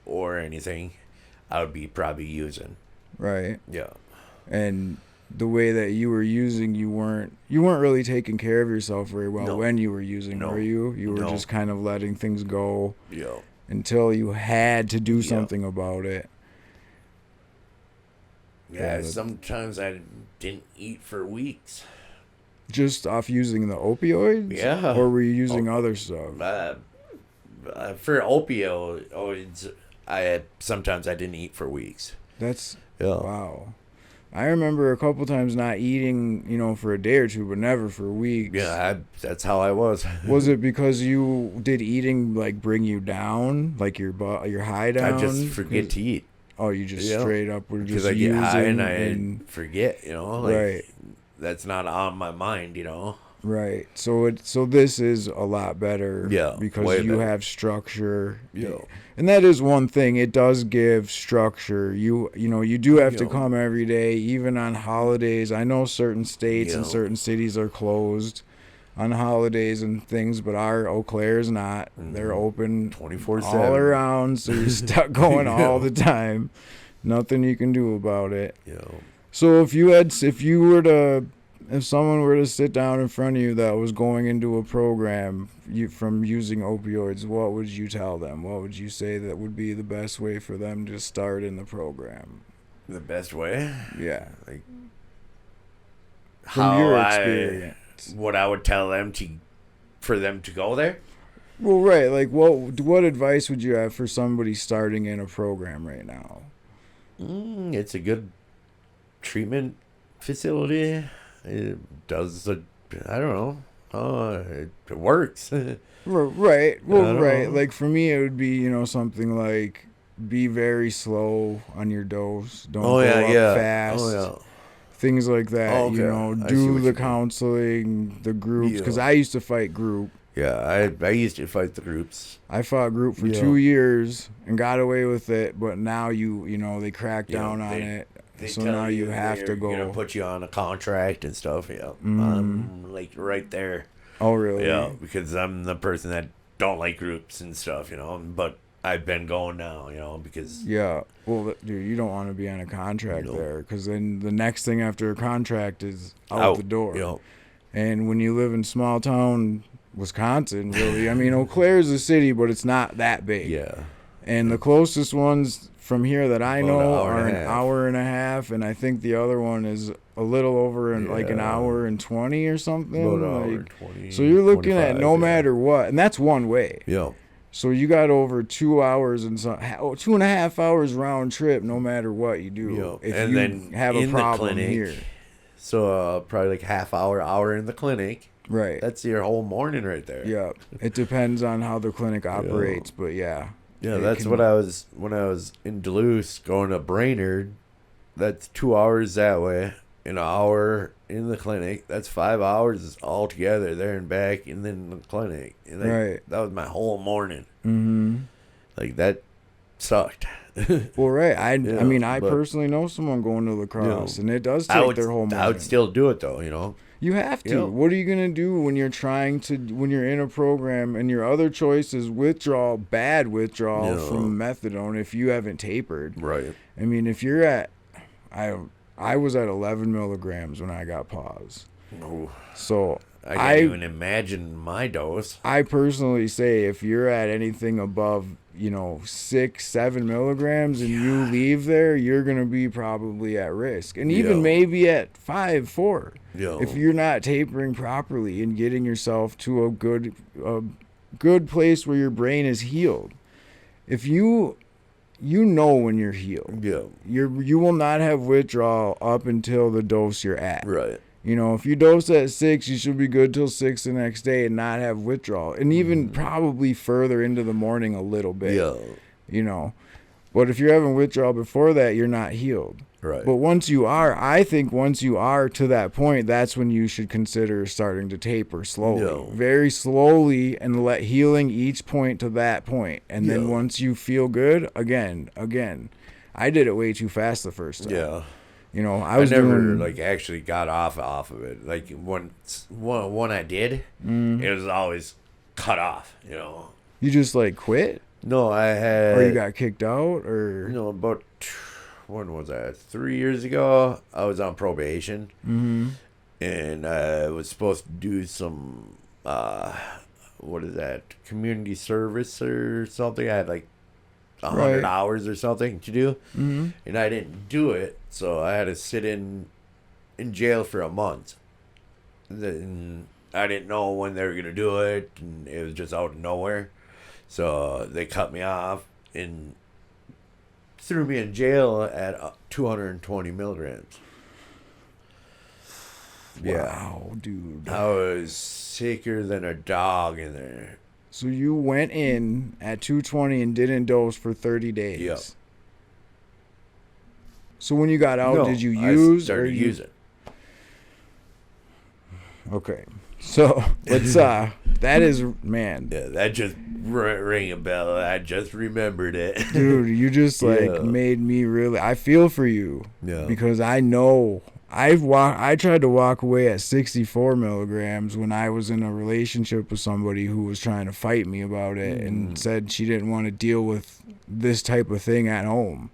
or anything, I would be probably using. Right. Yeah. And the way that you were using, you weren't really taking care of yourself very well when you were using, were you? You were just kind of letting things go until you had to do something about it. Yeah, sometimes I didn't eat for weeks. Just off using the opioids? Yeah. Or were you using other stuff? For opioids, sometimes I didn't eat for weeks. Wow. I remember a couple times not eating, for a day or two, but never for weeks. Yeah, that's how I was. Was it because you did eating like bring you down, like your high down? I just forget to eat. Oh, you just straight up were just because I get high and I forget. Right. That's not on my mind. Right. So this is a lot better. Yeah. Because you have structure. Yeah. And that is one thing. It does give structure. You do have to come every day, even on holidays. I know certain states and certain cities are closed on holidays and things, but our Eau Claire is not. They're open 24/7 all around, so you're stuck going all the time. Nothing you can do about it. So if someone were to sit down in front of you that was going into a program from using opioids, what would you tell them? What would you say that would be the best way for them to start in the program? The best way? Yeah. Like from your experience. What I would tell them for them to go there? Well, right. Like, what advice would you have for somebody starting in a program right now? It's a good treatment facility. It does I don't know. It works. Right. Well, right. Like for me, it would be something like be very slow on your dose. Don't go up fast. Oh yeah. Things like that. Oh, okay. Do the counseling, the groups. Because I used to fight group. Yeah, I used to fight the groups. I fought group for 2 years and got away with it, but now they crack down on it. So now you have to go. Put you on a contract and stuff. Yeah, I'm like right there. Oh really? Yeah, because I'm the person that don't like groups and stuff. But I've been going now. Because yeah. Well, dude, you don't want to be on a contract there, because then the next thing after a contract is out the door. Yeah. And when you live in small town Wisconsin, really, I mean, Eau Claire is a city, but it's not that big. Yeah. And the closest ones from here that I know are an hour and a half, and I think the other one is a little over like an hour and 20 or something. About an hour and 20. So you're looking at no matter what, and that's one way. Yeah. So you got over 2 hours and 2.5 hours round trip, no matter what you do. Yeah. If and you then have a problem here. So probably like hour in the clinic. Right. That's your whole morning right there. Yeah. It depends on how the clinic operates, but yeah. Yeah, that's what I was when I was in Duluth going to Brainerd. That's 2 hours that way, an hour in the clinic. That's 5 hours altogether there and back, and then the clinic. And right. That was my whole morning. Mm-hmm. Like that sucked. Well, right. I personally know someone going to lacrosse, and it does take their whole morning. I would still do it though. You have to. Yep. What are you going to do when you're in a program and your other choice is bad withdrawal from methadone if you haven't tapered? Right. I mean, if you're at, I was at 11 milligrams when I got paused. Oh. So I can't even imagine my dose. I personally say if you're at anything above, 6-7 milligrams and you leave there, you're going to be probably at risk. And even maybe at 5-4. If you're not tapering properly and getting yourself to a good place where your brain is healed. If you when you're healed. Yeah. You will not have withdrawal up until the dose you're at. Right. If you dose at 6, you should be good till 6 the next day and not have withdrawal. And even probably further into the morning a little bit. Yeah. But if you're having withdrawal before that, you're not healed. Right. But once you are to that point, that's when you should consider starting to taper slowly. Yeah. Very slowly, and let healing each point to that point. And then once you feel good, again. I did it way too fast the first time. Yeah. I never actually got off of it. Like when I did, it was always cut off. You just quit? No, I had. Or you got kicked out, or about when was that? 3 years ago, I was on probation, and I was supposed to do some what is that? Community service or something. I had 100 hours or something to do, and I didn't do it, so I had to sit in jail for a month. Then I didn't know when they were gonna do it, and it was just out of nowhere. So they cut me off and threw me in jail at 220 milligrams. Wow, dude. I was sicker than a dog in there. So you went in at 220 and didn't dose for 30 days. Yep. So when you got out, No, did you I use started using. Okay. So let's that is, man. Yeah, that just rang a bell. I just remembered it. Dude, you just like Yeah. made me really, I feel for you. Yeah. Because I know I tried to walk away at 64 milligrams when I was in a relationship with somebody who was trying to fight me about it and said she didn't want to deal with this type of thing at home.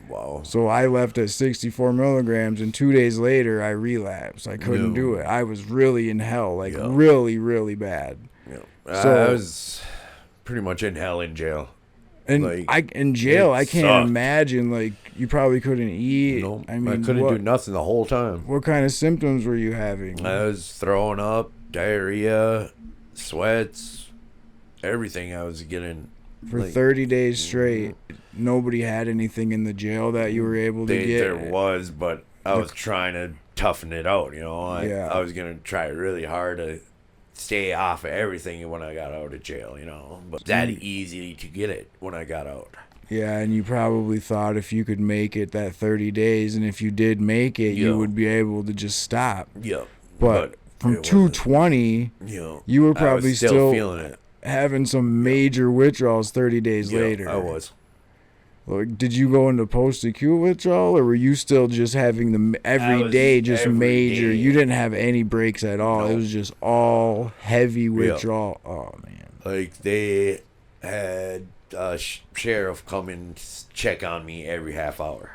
Wow. So I left at 64 milligrams, and 2 days later I relapsed. I couldn't do it. I was really in hell, like really, really bad. Yeah. So I was pretty much in hell in jail. And Like, in jail, I can't sucked. imagine, like, you probably couldn't eat. Nope. I mean, couldn't do nothing the whole time. What kind of symptoms were you having? I was throwing up, diarrhea, sweats, everything I was getting. For 30 days straight, nobody had anything in the jail that you were able to get? There was, but I was trying to toughen it out, you know. I was going to try really hard to stay off of everything when I got out of jail, you know. But that easy to get it when I got out. Yeah, and you probably thought if you could make it that 30 days, and if you did make it, you would be able to just stop. Yeah. But from 220, you were probably still feeling it. Having some major withdrawals 30 days later. I was. Like, did you go into post-acute withdrawal, or were you still just having the every day, just major? Day. You didn't have any breaks at all. Nope. It was just all heavy withdrawal. Oh, man. Like, they had a sheriff come and check on me every half hour.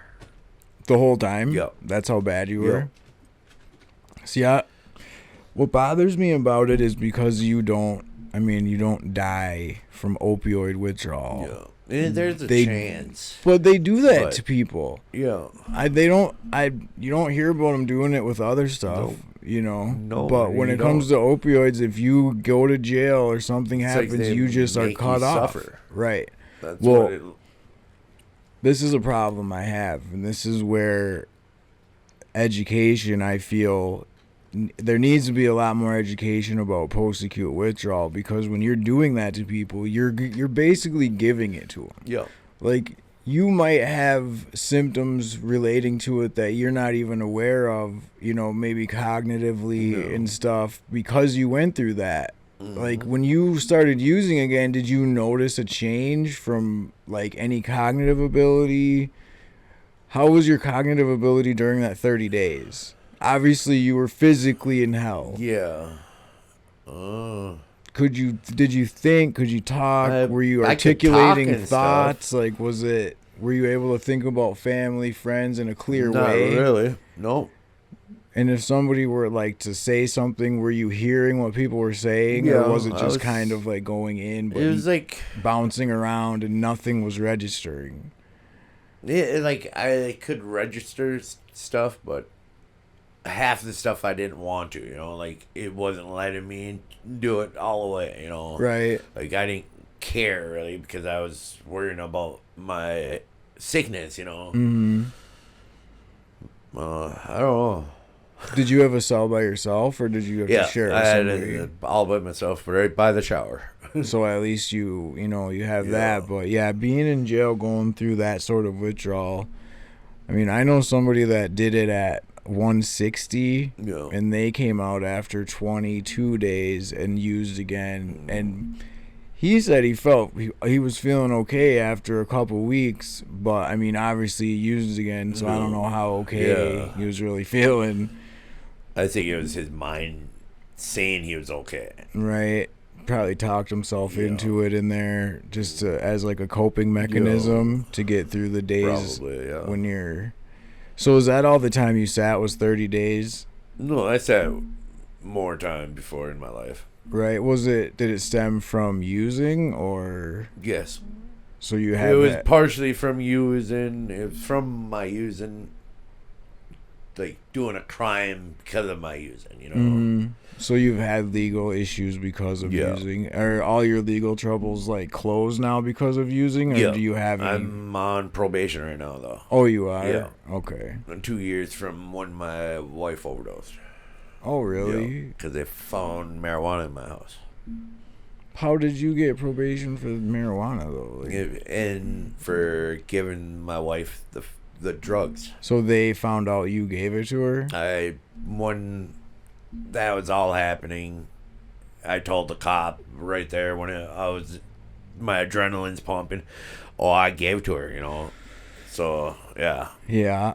The whole time? Yep. That's how bad you were? See, what bothers me about it is because you don't die from opioid withdrawal. Yeah. And there's a chance. But they do that to people. Yeah. You don't hear about them doing it with other stuff, you know. No. But when it comes to opioids, if you go to jail or something happens, you just are cut off. Suffer. Right. That's this is a problem I have, and this is where education, I feel, there needs to be a lot more education about post-acute withdrawal, because when you're doing that to people, you're basically giving it to them. Yeah. Like, you might have symptoms relating to it that you're not even aware of, you know, maybe cognitively and stuff, because you went through that. Like, when you started using again, did you notice a change from, like, any cognitive ability? How was your cognitive ability during that 30 days? Obviously, you were physically in hell. Yeah. Did you think? Could you talk? Were you articulating thoughts? Like, were you able to think about family, friends in a clear way? Not really. Nope. And if somebody were like to say something, were you hearing what people were saying, or was it just kind of like going in, but it was like bouncing around and nothing was registering? Yeah, like I could register stuff, but half the stuff I didn't want to, you know, like it wasn't letting me do it all the way, you know. Right. Like I didn't care really because I was worrying about my sickness, you know. I don't know. Did you have a cell by yourself, or did you have to share it with somebody? I had all by myself, right by the shower. So at least you have that. But yeah, being in jail, going through that sort of withdrawal. I mean, I know somebody that did it at 160, and they came out after 22 days and used again. And he said he was feeling okay after a couple weeks, but I mean, obviously he used again, so I don't know how okay he was really feeling. I think it was his mind saying he was okay. Right. Probably talked himself into it in there just as like a coping mechanism to get through the days. Probably, when you're... So is that all the time you sat was 30 days? No, I sat more time before in my life. Right. Did it stem from using, or... Yes. So you had It was partially from using. It was from my using, like doing a crime because of my using, you know. So you've had legal issues because of using. Are all your legal troubles like closed now because of using, or do you have any? I'm on probation right now, though. Oh, you are? Yeah. Okay. 2 years from when my wife overdosed. Oh, really? Because they found marijuana in my house. How did you get probation for marijuana, though? And for giving my wife the drugs. So they found out you gave it to her? When that was all happening, I told the cop right there when my adrenaline's pumping. Oh, I gave it to her, So, yeah. Yeah.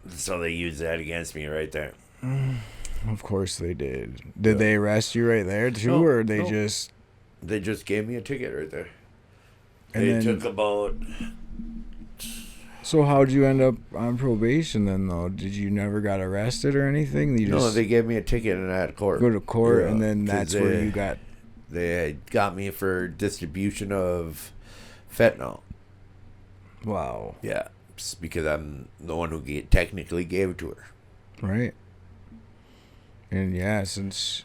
So they used that against me right there. Of course they did. Did they arrest you right there, too, or they just... They just gave me a ticket right there. And they then, took about... So how'd you end up on probation then, though? Did you never got arrested or anything? No, they gave me a ticket and I had court. Go to court, and then that's where you got... They got me for distribution of fentanyl. Wow. Yeah, because I'm the one who technically gave it to her. Right. And yeah, since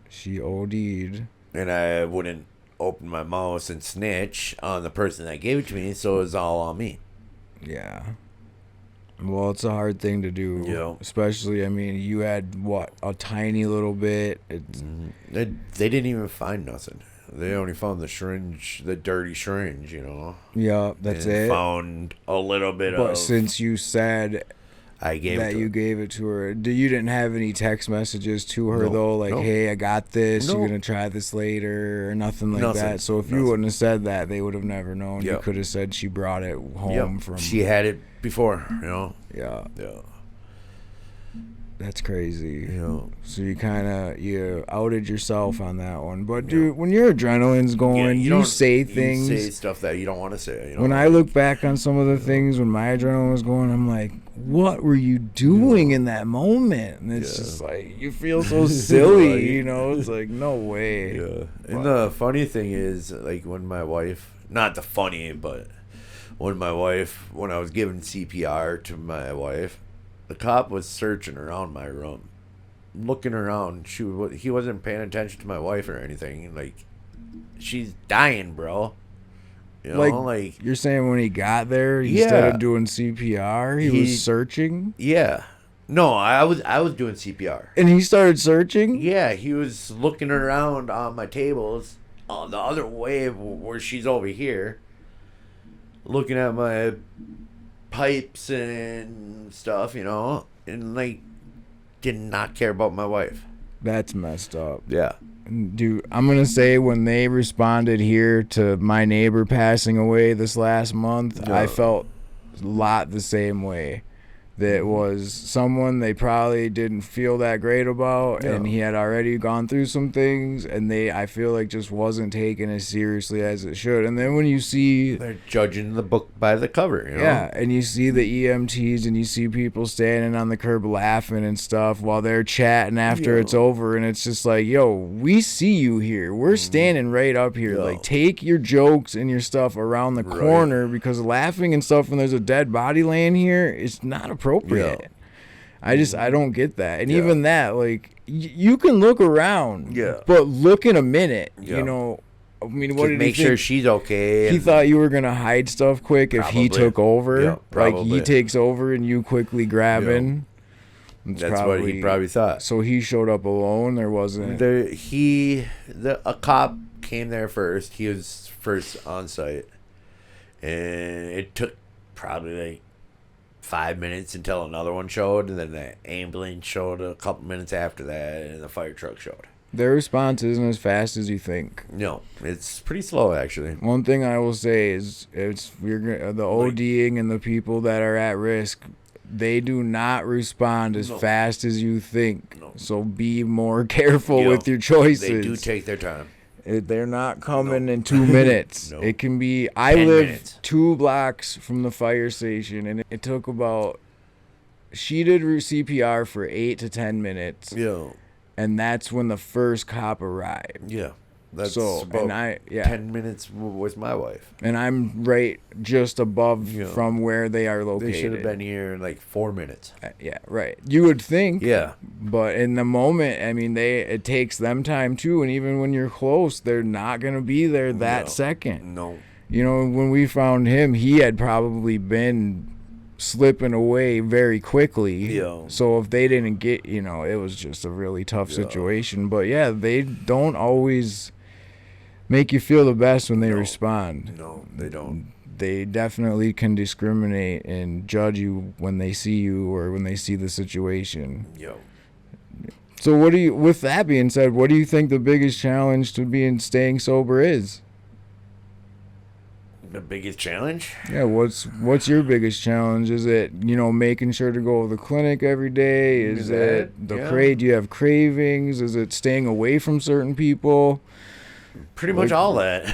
she OD'd... And I wouldn't open my mouth and snitch on the person that gave it to me, so it was all on me. Yeah. Well, it's a hard thing to do. Especially, you had, a tiny little bit. They didn't even find nothing. They only found the syringe, the dirty syringe, Yeah, that's it. Found a little bit But since you said... I gave that it to you her. gave it to her. You didn't have any text messages to her though, like, "Hey, I got this. You're gonna try this later," or nothing like that. So if you wouldn't have said that, they would have never known. You could have said she brought it home from. She had it before, Yeah. Yeah. That's crazy. Yeah. So you outed yourself on that one. But dude, when your adrenaline's going, you say things. You say stuff that you don't want to say. When I look back on some of the things when my adrenaline was going, I'm like, what were you doing in that moment? And it's just like, you feel so silly, It's like, no way. Yeah. And the funny thing is, like, when my wife, not the funny, but when I was giving CPR to my wife, the cop was searching around my room, looking around. He wasn't paying attention to my wife or anything. Like, she's dying, bro. Like you're saying when he got there, instead of doing CPR, he was searching? Yeah. No, I was doing CPR. And he started searching? Yeah, he was looking around on my tables, on the other way where she's over here, looking at my pipes and stuff, and like did not care about my wife. That's messed up. Yeah. Dude, I'm going to say when they responded here to my neighbor passing away this last month, I felt a lot the same way. That was someone they probably didn't feel that great about, and he had already gone through some things, and I feel like just wasn't taken as seriously as it should. And then when you see... They're judging the book by the cover, Yeah, and you see the EMTs, and you see people standing on the curb laughing and stuff while they're chatting after it's over, and it's just like, yo, we see you here. We're standing right up here. Like, take your jokes and your stuff around the corner, because laughing and stuff when there's a dead body laying here, it's not appropriate. I don't get that. And even that, like, you can look around, but look in a minute, what did he think? Make sure she's okay. He thought you were gonna hide stuff quick if he took over. Like, he takes over and you quickly grab in. That's what he probably thought. So he showed up alone. There wasn't. A cop came there first. He was first on site, and it took probably like 5 minutes until another one showed, and then the ambulance showed a couple minutes after that, and the fire truck showed. Their response isn't as fast as you think. No, it's pretty slow, actually. One thing I will say is the ODing and the people that are at risk, they do not respond as fast as you think. No. So be more careful with your choices. They do take their time. They're not coming in 2 minutes. It can be... I live 2 blocks from the fire station, and it took about... She did CPR for 8 to 10 minutes. Yeah. And that's when the first cop arrived. Yeah. That's about 10 minutes with my wife. And I'm right just above from where they are located. They should have been here in like 4 minutes. Yeah, right. You would think. Yeah. But in the moment, it takes them time too. And even when you're close, they're not going to be there that second. No. When we found him, he had probably been slipping away very quickly. Yeah. So if they didn't get, it was just a really tough situation. But yeah, they don't always make you feel the best when they respond. No, they don't. They definitely can discriminate and judge you when they see you or when they see the situation. Yo. So with that being said, what do you think the biggest challenge to staying sober is? The biggest challenge? Yeah, what's your biggest challenge? Is it, making sure to go to the clinic every day? Is it do you have cravings? Is it staying away from certain people? Pretty much all that.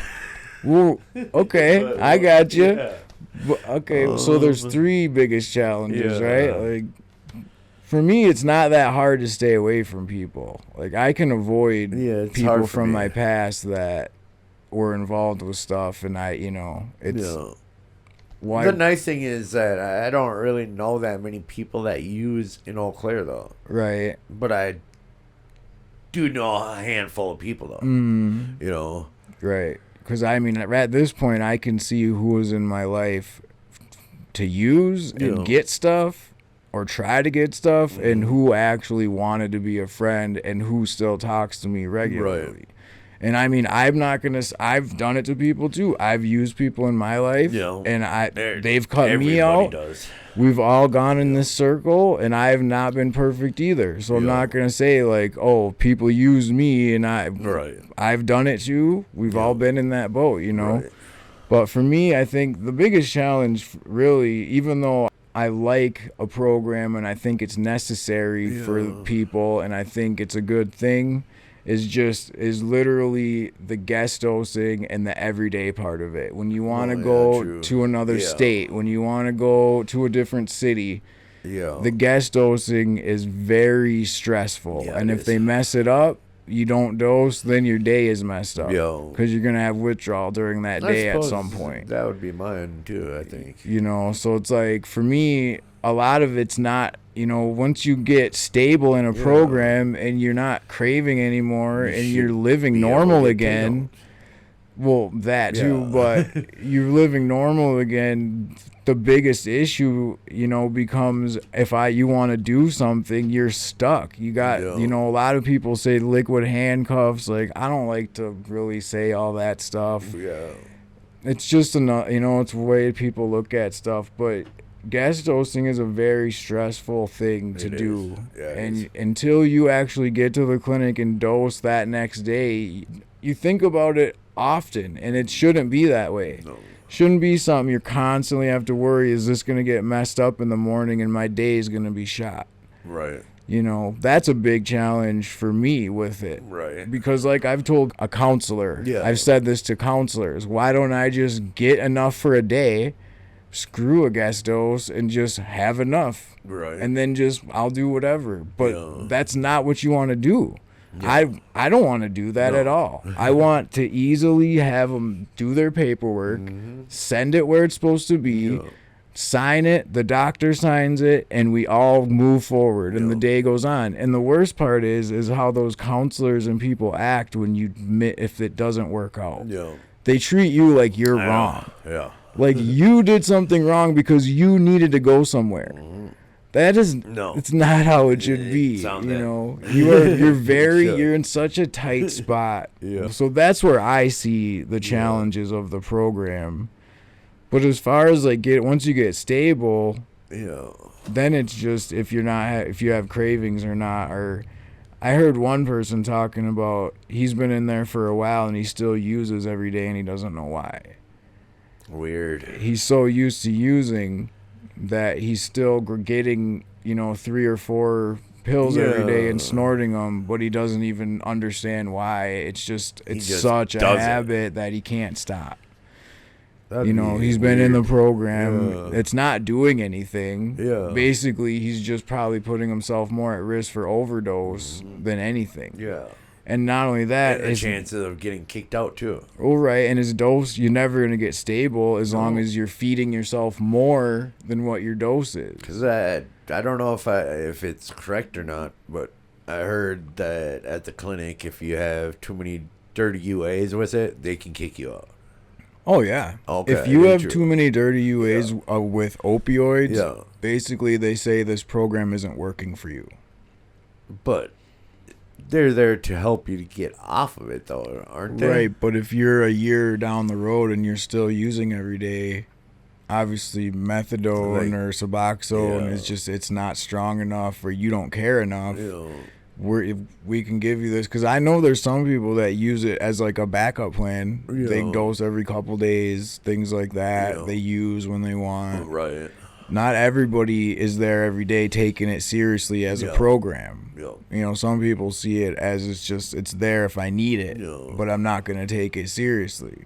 Well, okay, I got you. Yeah. Okay, so there's 3 biggest challenges, right? Like, for me, it's not that hard to stay away from people. Like, I can avoid people from my past that were involved with stuff, and it's... Why? The nice thing is that I don't really know that many people that use in Eau Claire, though. Right. But I do know a handful of people, though. Right. Because, at this point, I can see who was in my life to use and get stuff or try to get stuff and who actually wanted to be a friend and who still talks to me regularly. Right. And, I'm not going to... I've done it to people, too. I've used people in my life, and they've cut me out. Does. We've all gone in this circle, and I have not been perfect either. So I'm not going to say, like, oh, people use me, and I've done it too. We've all been in that boat, Right. But for me, I think the biggest challenge, really, even though I like a program and I think it's necessary for people and I think it's a good thing, is literally the guest dosing and the everyday part of it. When you want to go to another state, when you want to go to a different city, the guest dosing is very stressful. And if they mess it up, you don't dose, then your day is messed up. Because you're going to have withdrawal during that day at some point. That would be mine too, I think. So it's like, for me, a lot of it's not, once you get stable in a program and you're not craving anymore and you're living normal again, well, that too, but you're living normal again, the biggest issue, becomes you want to do something, you're stuck. You got, a lot of people say liquid handcuffs. Like, I don't like to really say all that stuff. It's just, it's the way people look at stuff, but gas dosing is a very stressful thing to do. And until you actually get to the clinic and dose that next day, you think about it often, and it shouldn't be that way. No. Shouldn't be something you're constantly have to worry, is this going to get messed up in the morning and my day is going to be shot. Right. That's a big challenge for me with it. Right. Because like I've told a counselor, I've said this to counselors, why don't I just get enough for a day, screw a gas dose, and just have enough. Right. And then I'll do whatever. But that's not what you want to do. I don't want to do that at all. I want to easily have them do their paperwork, send it where it's supposed to be, sign it, the doctor signs it, and we all move forward, and the day goes on. And the worst part is how those counselors and people act when you admit if it doesn't work out. They treat you like you're wrong. Like you did something wrong because you needed to go somewhere. That is it's not how it should be. You're in such a tight spot. So that's where I see the challenges of the program. But as far as like once you get stable, then it's just if you have cravings or not. Or I heard one person talking about he's been in there for a while and he still uses every day and he doesn't know why. Weird. He's so used to using that he's still getting 3 or 4 pills every day and snorting them, but he doesn't even understand why. It's such a habit that he can't stop. He's been in the program. It's not doing anything. Basically, he's just probably putting himself more at risk for overdose than anything. And not only that, and the chances of getting kicked out too. Oh, right. And his dose, you're never going to get stable as long as you're feeding yourself more than what your dose is. Because I don't know if it's correct or not, but I heard that at the clinic, if you have too many dirty UAs with it, they can kick you out. Oh, yeah. Okay. If you have too many dirty UAs with opioids, Yeah. basically they say this program isn't working for you. But they're there to help you to get off of it, though, aren't they? Right, but if you're a year down the road and you're still using every day, obviously methadone or Suboxone is just, it's not strong enough, or you don't care enough. If we can give you this, because I know there's some people that use it as like a backup plan. They dose every couple days, things like that. They use when they want. Right. Not everybody is there every day taking it seriously as a program. You know, some people see it as it's there if I need it, but I'm not going to take it seriously.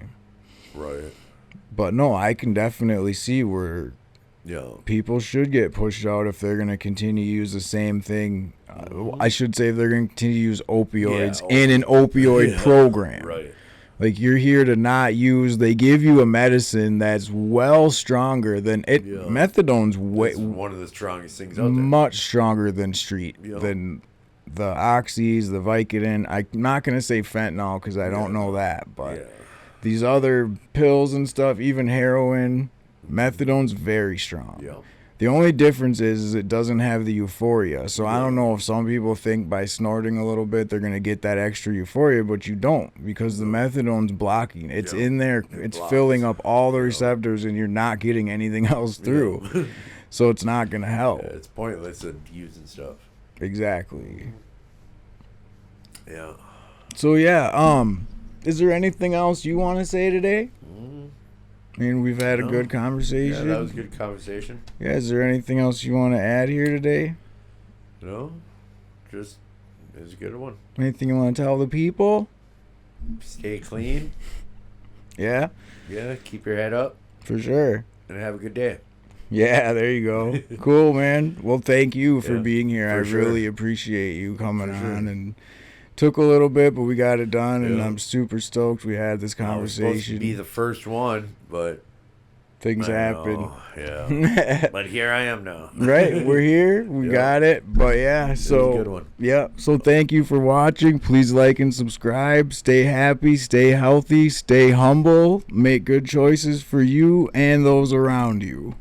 Right. But no, I can definitely see where people should get pushed out if they're going to continue to use the same thing. I should say if they're going to continue to use opioids in an opioid program. Right. Like, you're here to not use, they give you a medicine that's well stronger than it. Methadone's one of the strongest things out there. Much stronger than than the oxys, the Vicodin. I'm not going to say fentanyl because I don't know that, but these other pills and stuff, even heroin, methadone's very strong. The only difference is it doesn't have the euphoria. So I don't know if some people think by snorting a little bit they're going to get that extra euphoria, but you don't, because the methadone's blocking. It's in there. It's filling up all the receptors, and you're not getting anything else through. So it's not going to help. It's pointless in using stuff. Exactly. Yeah. So is there anything else you want to say today? I mean, we've had a good conversation. Yeah, that was a good conversation. Yeah, is there anything else you want to add here today? No, just it was a good one. Anything you want to tell the people? Stay clean. Yeah? Yeah, keep your head up. For sure. And have a good day. Yeah, there you go. Cool, man. Well, thank you for being here. I really appreciate you coming on, and took a little bit, but we got it done, and I'm super stoked we had this conversation. I was supposed to be the first one, but things happen. Yeah. But here I am now. Right, we're here. We got it. But so good one. Yeah. So thank you for watching. Please like and subscribe. Stay happy, stay healthy, stay humble, make good choices for you and those around you.